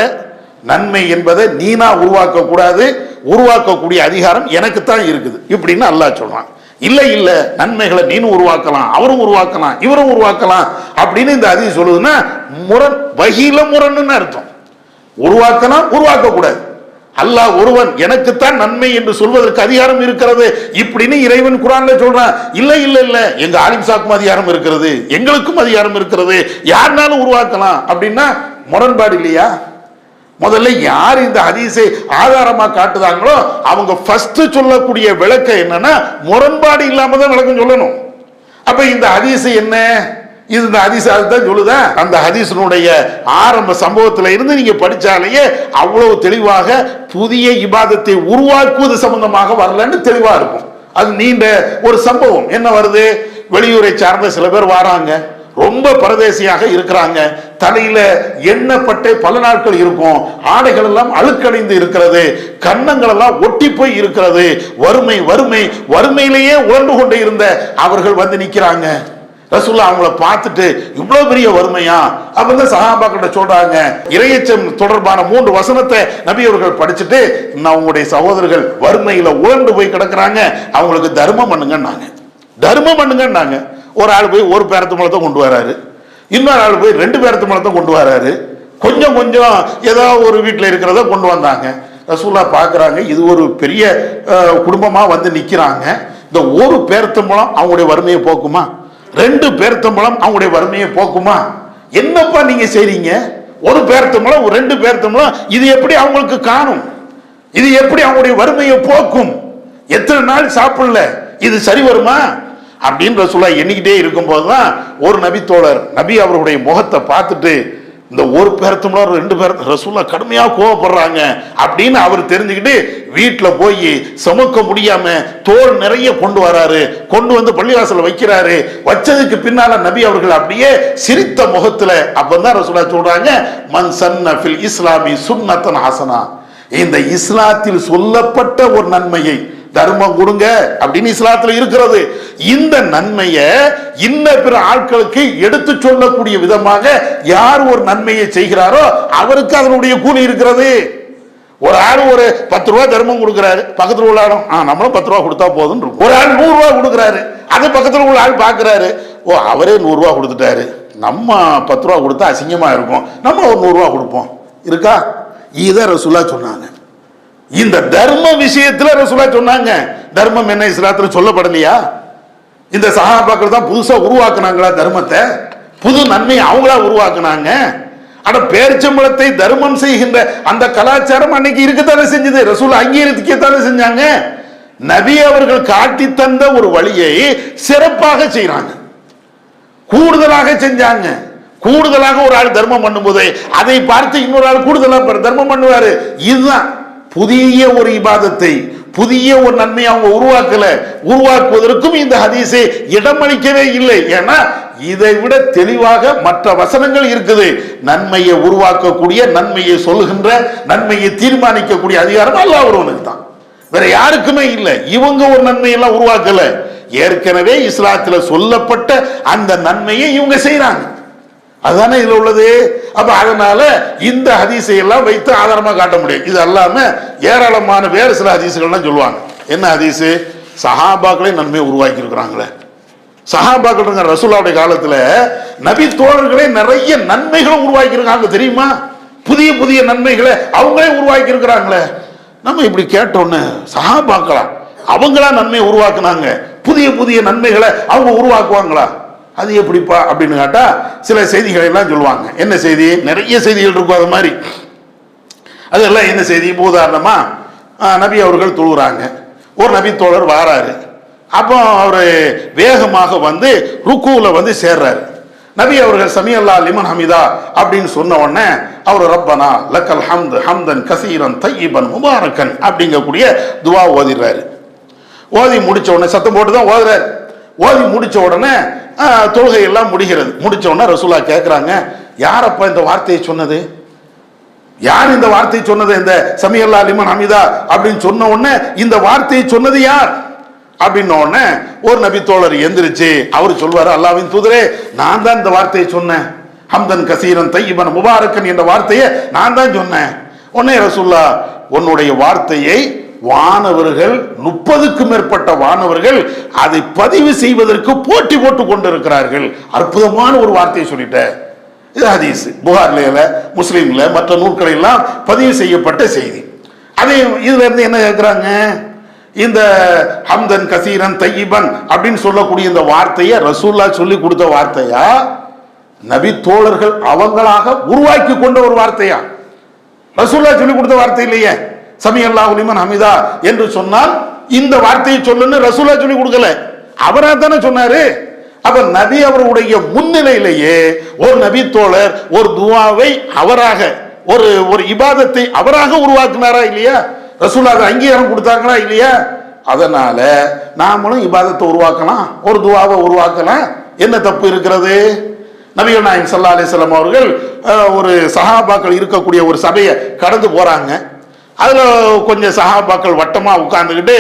நன்மை என்பதை நீனா உருவாக்க கூடாது, உருவாக்கக்கூடிய அதிகாரம் எனக்கு தான் இருக்குது இப்படின்னு அல்லாஹ் சொல்றான். இல்ல நன்மைகளை நீனும் உருவாக்கலாம், அவரும் உருவாக்கலாம், இவரும் உருவாக்கலாம் அப்படின்னு இந்த ஹதீஸ் சொல்லுதுன்னா முரண், வஹீல முரண்னு அர்த்தம். உருவாக்கலாம், உருவாக்க கூடாது. அல்லாஹ் ஒருவன் எனக்குத்தான் நன்மை என்று சொல்வதற்கு அதிகாரம் இருக்கிறது இப்படின்னு இறைவன் குர்ஆன்ல சொல்றான். இல்ல எங்க ஆலிம் சாக்கும் அதிகாரம் இருக்கிறது, எங்களுக்கும் அதிகாரம் இருக்கிறது, யாருனாலும் உருவாக்கலாம் அப்படின்னா முரண்பாடு இல்லையா? முதல்ல யார் இந்த ஹதீஸை ஆதாரமா காட்டுதாங்களோ அவங்க ஃபர்ஸ்ட் சொல்லக்கூடிய விளக்கம் என்னன்னா முரண்பாடு இல்லாம தான் விளக்கம் சொல்லணும். அப்ப இந்த ஹதீஸ் என்ன, இது இந்த ஹதீஸ் அதுதான் சொல்லுதா? அந்த ஹதீஸினுடைய ஆரம்ப சம்பவத்தில் இருந்து நீங்க படிச்சாலேயே அவ்வளவு தெளிவாக புதிய இபாதத்தை உருவாக்குவது சம்பந்தமாக வரலன்னு தெளிவா இருக்கும். அது நீண்ட ஒரு சம்பவம். என்ன வருது, வெளியூரை சார்ந்த சில பேர் வராங்க, ரொம்ப பரதேசியாக இருக்கிறாங்க, தலையில எண்ணப்பட்டு பல நாட்கள் இருக்கும், ஆடைகள் எல்லாம் அழுக்கடைந்து இருக்கிறது, கன்னங்கள் எல்லாம் ஒட்டி போய் இருக்கிறது, வறுமையிலேயே உழண்டு கொண்டே இருந்த அவர்கள் வந்து நிக்கிறாங்க. ரசூலுல்லாஹ் அவங்கள பார்த்துட்டு இவ்வளவு பெரிய வறுமையா அப்படின்னு சஹாபாக்கிட்ட சொல்றாங்க. இறையச்சம் தொடர்பான 3 வசனத்தை நபி அவர்கள் படிச்சுட்டு, அவங்களுடைய சகோதரர்கள் வறுமையில உழண்டு போய் கிடக்குறாங்க, அவங்களுக்கு தர்மம் பண்ணுங்கன்னாங்க. ஒரு ஆள் போய் ஒரு பேரத்து மலத்தை கொண்டு வராரு, இன்னொரு ஆள் போய் 2 பேரத்து மலத்தை கொண்டு வராரு, கொஞ்சம் ஏதோ ஒரு வீட்டில் இருக்கிறத கொண்டு வந்தாங்க. ரசூலுல்லாஹ் பார்க்குறாங்க, இது ஒரு பெரிய குடும்பமா வந்து நிக்கிறாங்க, இந்த ஒரு பேரத்தம்பளம் அவங்களுடைய வறுமையை போக்குமா, 2 பேரத்தம்பளம் அவங்களுடைய வறுமையை போக்குமா? என்னப்பா நீங்க செய்றீங்க? ஒரு பேரத்தம்பளம் 2 பேரத்தம்பளம் இது எப்படி அவங்களுக்கு காணும்? இது எப்படி அவங்களுடைய வறுமையை போக்கும்? எத்தனை நாள் சாப்பிடல, இது சரி வருமா அப்படின்னு ரசூலுல்லாஹ் எண்ணிக்கிட்டே இருக்கும் போதுதான் ஒரு நபி தோழர் நபி அவருடைய முகத்தை பார்த்துட்டு, இந்த ஒரு பேரத்தம்பளம் 2 பேரத்து ரசூலுல்லாஹ் கடுமையா கோவப்படுறாங்க அப்படின்னு அவர் தெரிஞ்சுக்கிட்டு வீட்டில் போய் சுமக்க முடியாம தோல் நிறைய கொண்டு வராரு, கொண்டு வந்து பள்ளிவாசல வைக்கிறாரு. வச்சதுக்கு பின்னால நபி அவர்கள் அப்படியே சிரித்த முகத்துல அப்பதான் ரசூலுல்லாஹ் சொல்றாங்க, மன் சன்ன ஃபில் இஸ்லாமி சுன்னத்தன் ஹசனா, இந்த இஸ்லாத்தில் சொல்லப்பட்ட ஒரு நன்மையை, தர்மம் கொடுங்க அப்படின்னு இஸ்லாத்துல இருக்கிறது, இந்த நன்மையை இன்ன பிற ஆட்களுக்கு எடுத்து சொல்லக்கூடிய விதமாக யார் ஒரு நன்மையை செய்கிறாரோ அவருக்கு அதனுடைய கூலி இருக்கிறது. ஒரு ஆள் ஒரு 10 ரூபாய் தர்மம் கொடுக்கிறாரு, பக்கத்தில் உள்ள ஆளும் நம்மளும் 10 ரூபாய் கொடுத்தா போதும். ஒரு ஆள் 100 ரூபாய் கொடுக்கிறாரு, அது பக்கத்தில் உள்ள ஆள் பாக்குறாரு, ஓ அவரே 100 ரூபாய் கொடுத்துட்டாரு, நம்ம 10 ரூபாய் கொடுத்தா அசிங்கமா இருக்கும், நம்ம ஒரு 100 ரூபாய் கொடுப்போம். இருக்கா? இத ரசூலுல்லாஹ் சொன்னாங்க. இந்த தர்ம விஷயத்துல ரசூலுல்லாஹ் சொன்னாங்க. தர்மம் என்ன இஸ்லாத்துல சொல்லப்படலையா? இந்த சஹாபாக்கள் தான் புதுசா உருவாக்குனாங்களா தர்மத்தை? புது நன்மையை அவங்களா உருவாக்குனாங்க. ஆனா பேரிச்சம்பழத்தை தர்மம் செய்கின்ற அந்த கலாச்சாரம் அன்னைக்கு இருக்கத்தானே செஞ்சது, ரசூல் அங்கீகரிக்கத்தானே செஞ்சாங்க. நபி அவர்கள் காட்டி தந்த ஒரு வழியை சிறப்பாக செய்யறாங்க, கூடுதலாக செஞ்சாங்க. கூடுதலாக ஒரு ஆள் தர்மம் பண்ணும்போது அதை பார்த்து இன்னொரு ஆள் கூடுதலாக தர்மம் பண்ணுவாரு. இதுதான் புதிய ஒரு இபாதத்தை, புதிய ஒரு நன்மையை அவங்க உருவாக்குவதற்கும் இந்த ஹதீஸை இடமளிக்கவே இல்லை. ஏன்னா இதை விட தெளிவாக மற்ற வசனங்கள் இருக்குது. நன்மையை உருவாக்கக்கூடிய, நன்மையை சொல்லுகின்ற, நன்மையை தீர்மானிக்கக்கூடிய அதிகாரம் அல்லாஹ் ஒருவனுக்கு தான், வேற யாருக்குமே இல்லை. இவங்க ஒரு நன்மையெல்லாம் உருவாக்கல, ஏற்கனவே இஸ்லாத்துல சொல்லப்பட்ட அந்த நன்மையை இவங்க செய்யறாங்க. அதுதானே இதுல உள்ளது. அப்ப அதனால இந்த ஹதீஸை எல்லாம் வைத்து ஆதாரமா காட்ட முடியும். இது அல்லாம ஏராளமான வேறு சில ஹதீஸுகள்லாம் சொல்லுவாங்க. என்ன ஹதீஸ்? சஹாபாக்களே நன்மையை உருவாக்கி இருக்கிறாங்களே. சஹாபாக்கள் ரசூலுல்லாஹ்வுடைய காலத்துல நபி தோழர்களே நிறைய நன்மைகளை உருவாக்கி இருக்காங்க தெரியுமா? புதிய புதிய நன்மைகளை அவங்களே உருவாக்கி இருக்கிறாங்களே. நம்ம இப்படி கேட்டோன்னு சஹாபாக்களா அவங்களா நன்மையை உருவாக்குனாங்க, புதிய புதிய நன்மைகளை அவங்க உருவாக்குவாங்களா? அது எப்படிப்பா அப்படின்னு கேட்டா சில செய்திகளை எல்லாம் சொல்லுவாங்க. என்ன செய்தி? நிறைய செய்திகள் இருக்கும் அது மாதிரி. அதெல்லாம் என்ன செய்தி? உதாரணமா நபி அவர்கள் தொழுகிறாங்க, ஒரு நபி தோழர் வாராரு. அப்போ அவர் வேகமாக வந்து ருக்குல வந்து சேர்றாரு. நபி அவர்கள் சமி அல்லாஹ் லிமன் ஹமிதா அப்படின்னு சொன்ன உடனே அவர் ரப்பனா லக்கல் ஹம்து ஹம்தன் கசீரன் தையிபன் முபாரக்கன் அப்படிங்கக்கூடிய துவா ஓதிடுறாரு. ஓதி முடிச்ச உடனே சத்தம் போட்டு தான் ஓதுறாரு. ஓதி முடிச்ச உடனே தொழுகை எல்லாம் முடிகிறது. முடிச்ச உடனே ரசூலுல்லாஹ் கேட்கிறாங்க, யாரப்பா இந்த வார்த்தையை சொன்னது? யார் இந்த வார்த்தையை சொன்னது? இந்த சமி அல்லாஹ் லிமன் ஹமிதா அப்படின்னு சொன்ன உடனே இந்த வார்த்தையை சொன்னது யார் அப்படின்ன உடனே ஒரு நபி தோழர் எந்திரிச்சு அவர் சொல்வாரு, அல்லாஹ்வின் தூதரே நான் தான் இந்த வார்த்தையை சொன்னேன், ஹம்தன் கசீரன் தையிபன் முபாரக்கன் என்ற வார்த்தையை நான் தான் சொன்னேன். உடனே ரசூலுல்லாஹ் உன்னுடைய வார்த்தையை வானவர்கள் 30க்கும் மேற்பட்ட வானவர்கள் அதை பதிவு செய்வதற்கு போட்டி போட்டு கொண்டிருக்கிறார்கள். அற்புதமான ஒரு வார்த்தையை சொல்லிட்ட. இது ஹதீஸ், புகார்ல முஸ்லீம்ல மற்ற நூல்களை எல்லாம் பதிவு செய்யப்பட்ட செய்தி. அதே இதுல இருந்து என்ன கேட்கிறாங்க, இந்த ஹம்தன் கசீரன் தையிபன் அப்படின்னு சொல்லக்கூடிய இந்த வார்த்தையை ரசூலுல்லாஹ் சொல்லி கொடுத்த வார்த்தையா, நபி தோழர்கள் அவங்களாக உருவாக்கி கொண்ட ஒரு வார்த்தையா? ரசூலுல்லாஹ் சொல்லி கொடுத்த வார்த்தை இல்லையே. சமி அல்லாஹு லிமன் ஹமிதா என்று சொன்னால் இந்த வார்த்தையை சொல்லுன்னு ரசூலுல்லாஹ் சொல்லி கொடுக்கல, அவரா தானே சொன்னாரு. அப்ப நபி அவருடைய முன்னிலையிலேயே ஒரு நபி தோழர் ஒரு துவாவை அவராக, ஒரு இபாதத்தை அவராக உருவாக்குனாரா இல்லையா? ரசூலுல்லாஹ் அங்கீகாரம் கொடுத்தாங்களா இல்லையா? அதனால நாமளும் இபாதத்தை உருவாக்கலாம், ஒரு துவாவை உருவாக்கலாம். என்ன தப்பு இருக்கிறது? நபிகள் நாயகம் ஸல்லல்லாஹு அலைஹி வஸல்லம் அவர்கள் ஒரு சஹாபாக்கள் இருக்கக்கூடிய ஒரு சபையை கடந்து போறாங்க. அதுல கொஞ்சம் சஹாபாக்கள் வட்டமா உட்கார்ந்துக்கிட்டு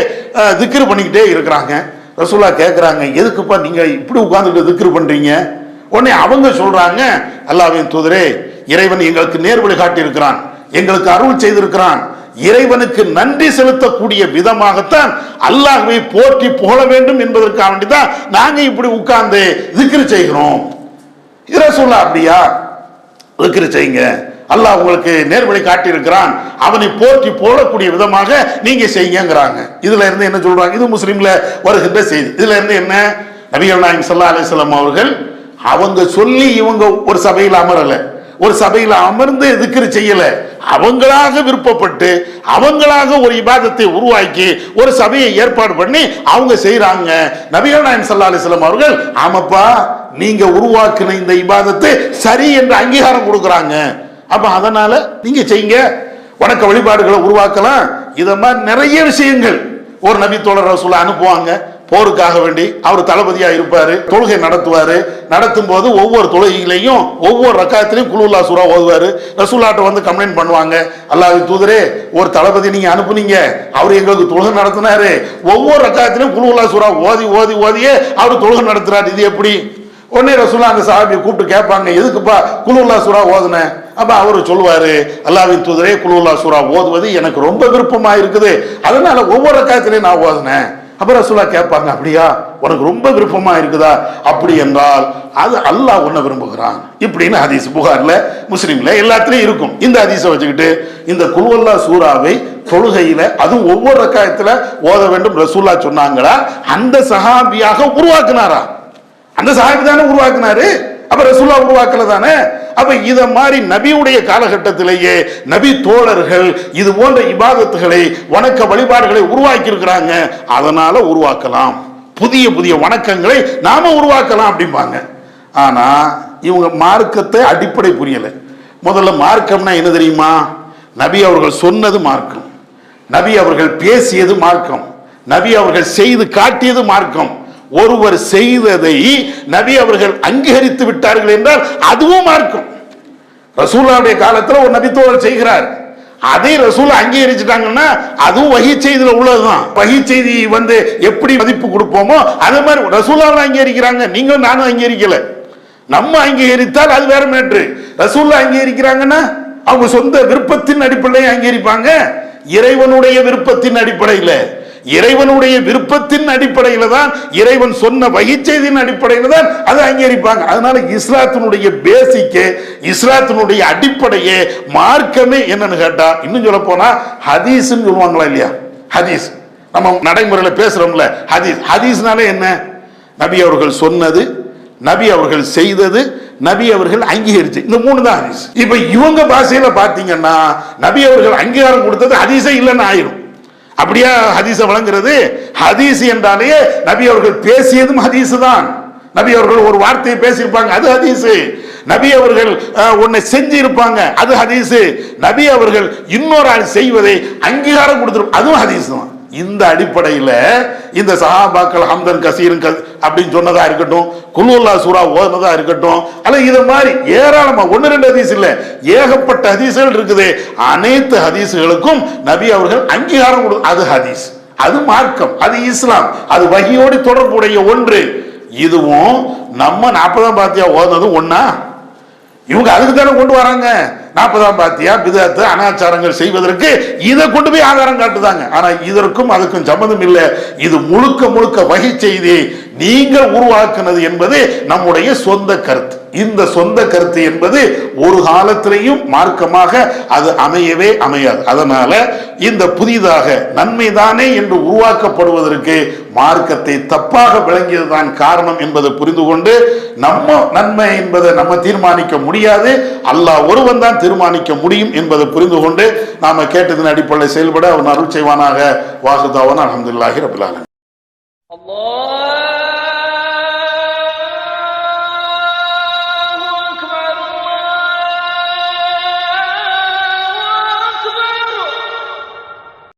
திக்ரு பண்ணிக்கிட்டே இருக்கிறாங்க. ரசூலுல்லாஹ் கேட்கிறாங்க, எதுக்குப்பா நீங்க இப்படி உட்கார்ந்துட்டு திக்ரு பண்றீங்க? உடனே அவங்க சொல்றாங்க, அல்லாஹ்வின் தூதரே இறைவன் எங்களுக்கு நேர்வழி காட்டி இருக்கிறான், எங்களுக்கு அருள் செய்திருக்கிறான், இறைவனுக்கு நன்றி செலுத்தக்கூடிய விதமாகத்தான் அல்லாஹ்வை போற்றி புகழ வேண்டும் என்பதற்காக வேண்டிதான் நாங்க இப்படி உட்கார்ந்து திக்ரு செய்கிறோம். ரசூலுல்லாஹ் அப்படியா? திக்ரு செய்யுங்க, அல்லாஹ் உங்களுக்கு நேர்வழி காட்டி இருக்கிறான், அவனை போற்றி போடக்கூடிய விதமாக நீங்க செய்யுங்கிறாங்க. இதுல இருந்து என்ன சொல்றாங்க? இது முஸ்லிம்ல வருகின்ற செய்தி. இதுல இருந்து என்ன? நபிகள் நாயகம் ஸல்லல்லாஹு அலைஹி வஸல்லம் அவர்கள் அவங்க சொல்லி இவங்க ஒரு சபையில் அமரல, ஒரு சபையில் அமர்ந்து திக்ரு செய்யல, அவங்களாக விருப்பப்பட்டு அவங்களாக ஒரு இபாதத்தை உருவாக்கி ஒரு சபையை ஏற்பாடு பண்ணி அவங்க செய்யறாங்க. நபிகள் நாயகம் ஸல்லல்லாஹு அலைஹி வஸல்லம் அவர்கள் ஆமாப்பா நீங்க உருவாக்குன இந்த இபாதத்தை சரி என்று அங்கீகாரம் கொடுக்கறாங்க. அப்ப அதனால நீங்க செய்யுங்க, வணக்க வழிபாடுகளை உருவாக்கலாம். இத மாதிரி நிறைய விஷயங்கள் ஒரு நபி தோழர் ரசூலுல்லாஹ் அனுப்புவாங்க போருக்காக வேண்டி. அவர் தளபதியா இருப்பாரு, தொழுகை நடத்துவாரு. நடத்தும் போது ஒவ்வொரு தொழுகையிலையும் ஒவ்வொரு ரக்காயத்திலையும் குல் ஹுவல்லாஹ் சூரா ஓதுவாரு. ரசூலுல்லாஹ்ட்ட வந்து கம்ப்ளைண்ட் பண்ணுவாங்க, அல்லாஹ்வின் தூதரே ஒரு தளபதி நீங்க அனுப்புனீங்க, அவர் எங்களுக்கு தொழுகை நடத்தினாரு, ஒவ்வொரு ரக்காயத்திலையும் குல் ஹுவல்லாஹ் சூரா ஓதியே அவர் தொழுகை நடத்துறாரு, இது எப்படி? உடனே ரசூலுல்லாஹ் அந்த சஹாபியை கூப்பிட்டு கேட்பாங்க, எதுக்குப்பா குல் ஹுவல்லாஹ் சூரா ஓதுன? அப்ப அவரு சொல்லுவாரு, அல்லாஹ்வின் தூதரே குல் ஹுவல்லாஹ் சூரா ஓதுவது எனக்கு ரொம்ப விருப்பமா இருக்குது, அதனால ஒவ்வொரு ரக்காயத்திலையும் நான் ஓதுனேன். அப்ப ரசூலுல்லாஹ் கேட்பாங்க, அப்படியா உனக்கு ரொம்ப விருப்பமா இருக்குதா? அப்படி என்றால் அது அல்லாஹ் உன்னை விரும்புகிறான் இப்படின்னு ஹதீஸ் புகார்ல முஸ்லிம்ல எல்லாத்திலையும் இருக்கும். இந்த ஹதீஸை வச்சுக்கிட்டு இந்த குல் ஹுவல்லாஹ் சூராவை தொழுகையில அதுவும் ஒவ்வொரு ரக்காயத்துல ஓத வேண்டும் ரசூலுல்லாஹ் சொன்னாங்களா? அந்த சஹாபியாக உருவாக்குனாரா? அந்த சஹாபி தானே உருவாக்குனாரு. அப்ப ரசூலுல்லாஹ் உருவாக்கல தானே. அப்ப இத மாதிரி நபியுடைய காலகட்டத்திலேயே நபி தோழர்கள் இது போன்ற இபாதத்துகளை வணக்க வழிபாடுகளை உருவாக்கி இருக்கிறாங்க. அதனால உருவாக்கலாம், புதிய புதிய வணக்கங்களை நாம உருவாக்கலாம் அப்படிம்பாங்க. ஆனா இவங்க மார்க்கத்தை அடிப்படை புரியல. முதல்ல மார்க்கம்னா என்ன தெரியுமா? நபி அவர்கள் சொன்னது மார்க்கம், நபி அவர்கள் பேசியது மார்க்கம், நபி அவர்கள் செய்து காட்டியது மார்க்கம். ஒருவர் செய்ததை நபி அவர்கள் அங்கீகரித்து விட்டார்கள் என்றால் அதுவும் மார்க்கம். ரசூலுல்லாஹ்வுடைய காலத்தில் ஒரு நபித்தோழர் செய்கிறார், அதை ரசூல் அங்கீகரிச்சுட்டாங்கன்னா அதுவும் வஹி செய்தியில உள்ளதுதான். வஹி செய்தி எப்படி மதிப்பு கொடுப்போமோ அது மாதிரி ரசூலுல்லாஹ் அங்கீகரிக்கிறாங்க, நீங்க நானும் அங்கீகரிக்கல. நம்ம அங்கீகரித்தால் அது வேற மேட்ரு. ரசூலுல்லாஹ் அங்கீகரிக்கிறாங்கன்னா அவங்க சொந்த விருப்பத்தின் அடிப்படையில் அங்கீகரிப்பாங்க. இறைவனுடைய விருப்பத்தின் அடிப்படையில், இறைவனுடைய விருப்பத்தின் அடிப்படையில் தான், இறைவன் சொன்ன வஹி செய்தியின் அடிப்படையில் தான் அதை அங்கீகரிப்பாங்க. அதனால இஸ்லாத்தினுடைய பேசிக்கே, இஸ்லாத்தினுடைய அடிப்படையே, மார்க்கமே என்னன்னு கேட்டா, இன்னும் சொல்ல போனா ஹதீஸ்ன்னு சொல்லுவாங்களா இல்லையா? ஹதீஸ் நம்ம நடைமுறையில் பேசுறோம்ல, ஹதீஸ். ஹதீஸ்னாலே என்ன? நபி அவர்கள் சொன்னது, நபி அவர்கள் செய்தது, நபி அவர்கள் அங்கீகரிச்சு, இந்த மூணு தான் ஹதீஸ். இப்ப இவங்க பாஷையில பாத்தீங்கன்னா நபி அவர்கள் அங்கீகாரம் கொடுத்தது ஹதீஸே இல்லைன்னு ஆயிரும். அப்படியா ஹதீஸை வழங்குறது? ஹதீஸ் என்றாலே நபி அவர்கள் பேசியதும் ஹதீஸ் தான். நபி அவர்கள் ஒரு வார்த்தையை பேசியிருப்பாங்க, அது ஹதீஸ். நபி அவர்கள் ஒன்னை செஞ்சு இருப்பாங்க, அது ஹதீஸ். நபி அவர்கள் இன்னொரு ஆள் செய்வதை அங்கீகாரம் கொடுத்துரும், அதுவும் ஹதீஸ் தான். இந்த அடிப்படையில் இந்த சஹாபாக்கள் ஹம்தன் கசீரன் அப்படின்னு சொன்னதா இருக்கட்டும், குல்ஹுவல்லாஹ் சூரா ஓதுனதா இருக்கட்டும், அல்ல இது மாதிரி ஏராளமா 1-2 ஹதீஸ் இல்ல, ஏகப்பட்ட ஹதீஸ்கள் இருக்குது. அனைத்து ஹதீஸ்களுக்கும் நபி அவர்கள் அங்கீகாரம் கொடு, அது ஹதீஸ், அது மார்க்கம், அது இஸ்லாம், அது வஹியோடு தொடர்புடைய ஒன்று. இதுவும் நம்ம 40ஆம் பாத்தியா ஓதுனதும் ஒண்ணா? இவங்க அதுக்கு தானே கொண்டு வராங்க. 40ஆம் பாத்தியா பிதஅத் அனாச்சாரங்கள் செய்வதற்கு இதை கொண்டு போய் ஆதாரம் காட்டுதாங்க. ஆனா இதற்கும் அதுக்கும் சம்பந்தம் இல்லை. இது முழுக்க முழுக்க வஹி செய்தி நீங்கள் உருவாக்குனது என்பது நம்முடைய சொந்த கருத்து. இந்த சொந்த கருத்து என்பது ஒரு காலத்திலையும் மார்க்கமாக அது அமையவே அமையாது. அதனால இந்த புதிதாக நன்மைதானே என்று உருவாக்கப்படுவதற்கு மார்க்கத்தை தப்பாக விளங்கியதுதான் காரணம் என்பதை புரிந்து கொண்டு, நம்ம நன்மை என்பதை நம்ம தீர்மானிக்க முடியாது, அல்லாஹ் ஒருவன் தான் தீர்மானிக்க முடியும் என்பதை புரிந்து கொண்டு நாம கேட்டதன் அடிப்படையில் செயல்பட அவன் அருள் செய்வானாக. வாஹிதாவான அல்ஹம்துலில்லாஹி ரப்பில் ஆலமீன்.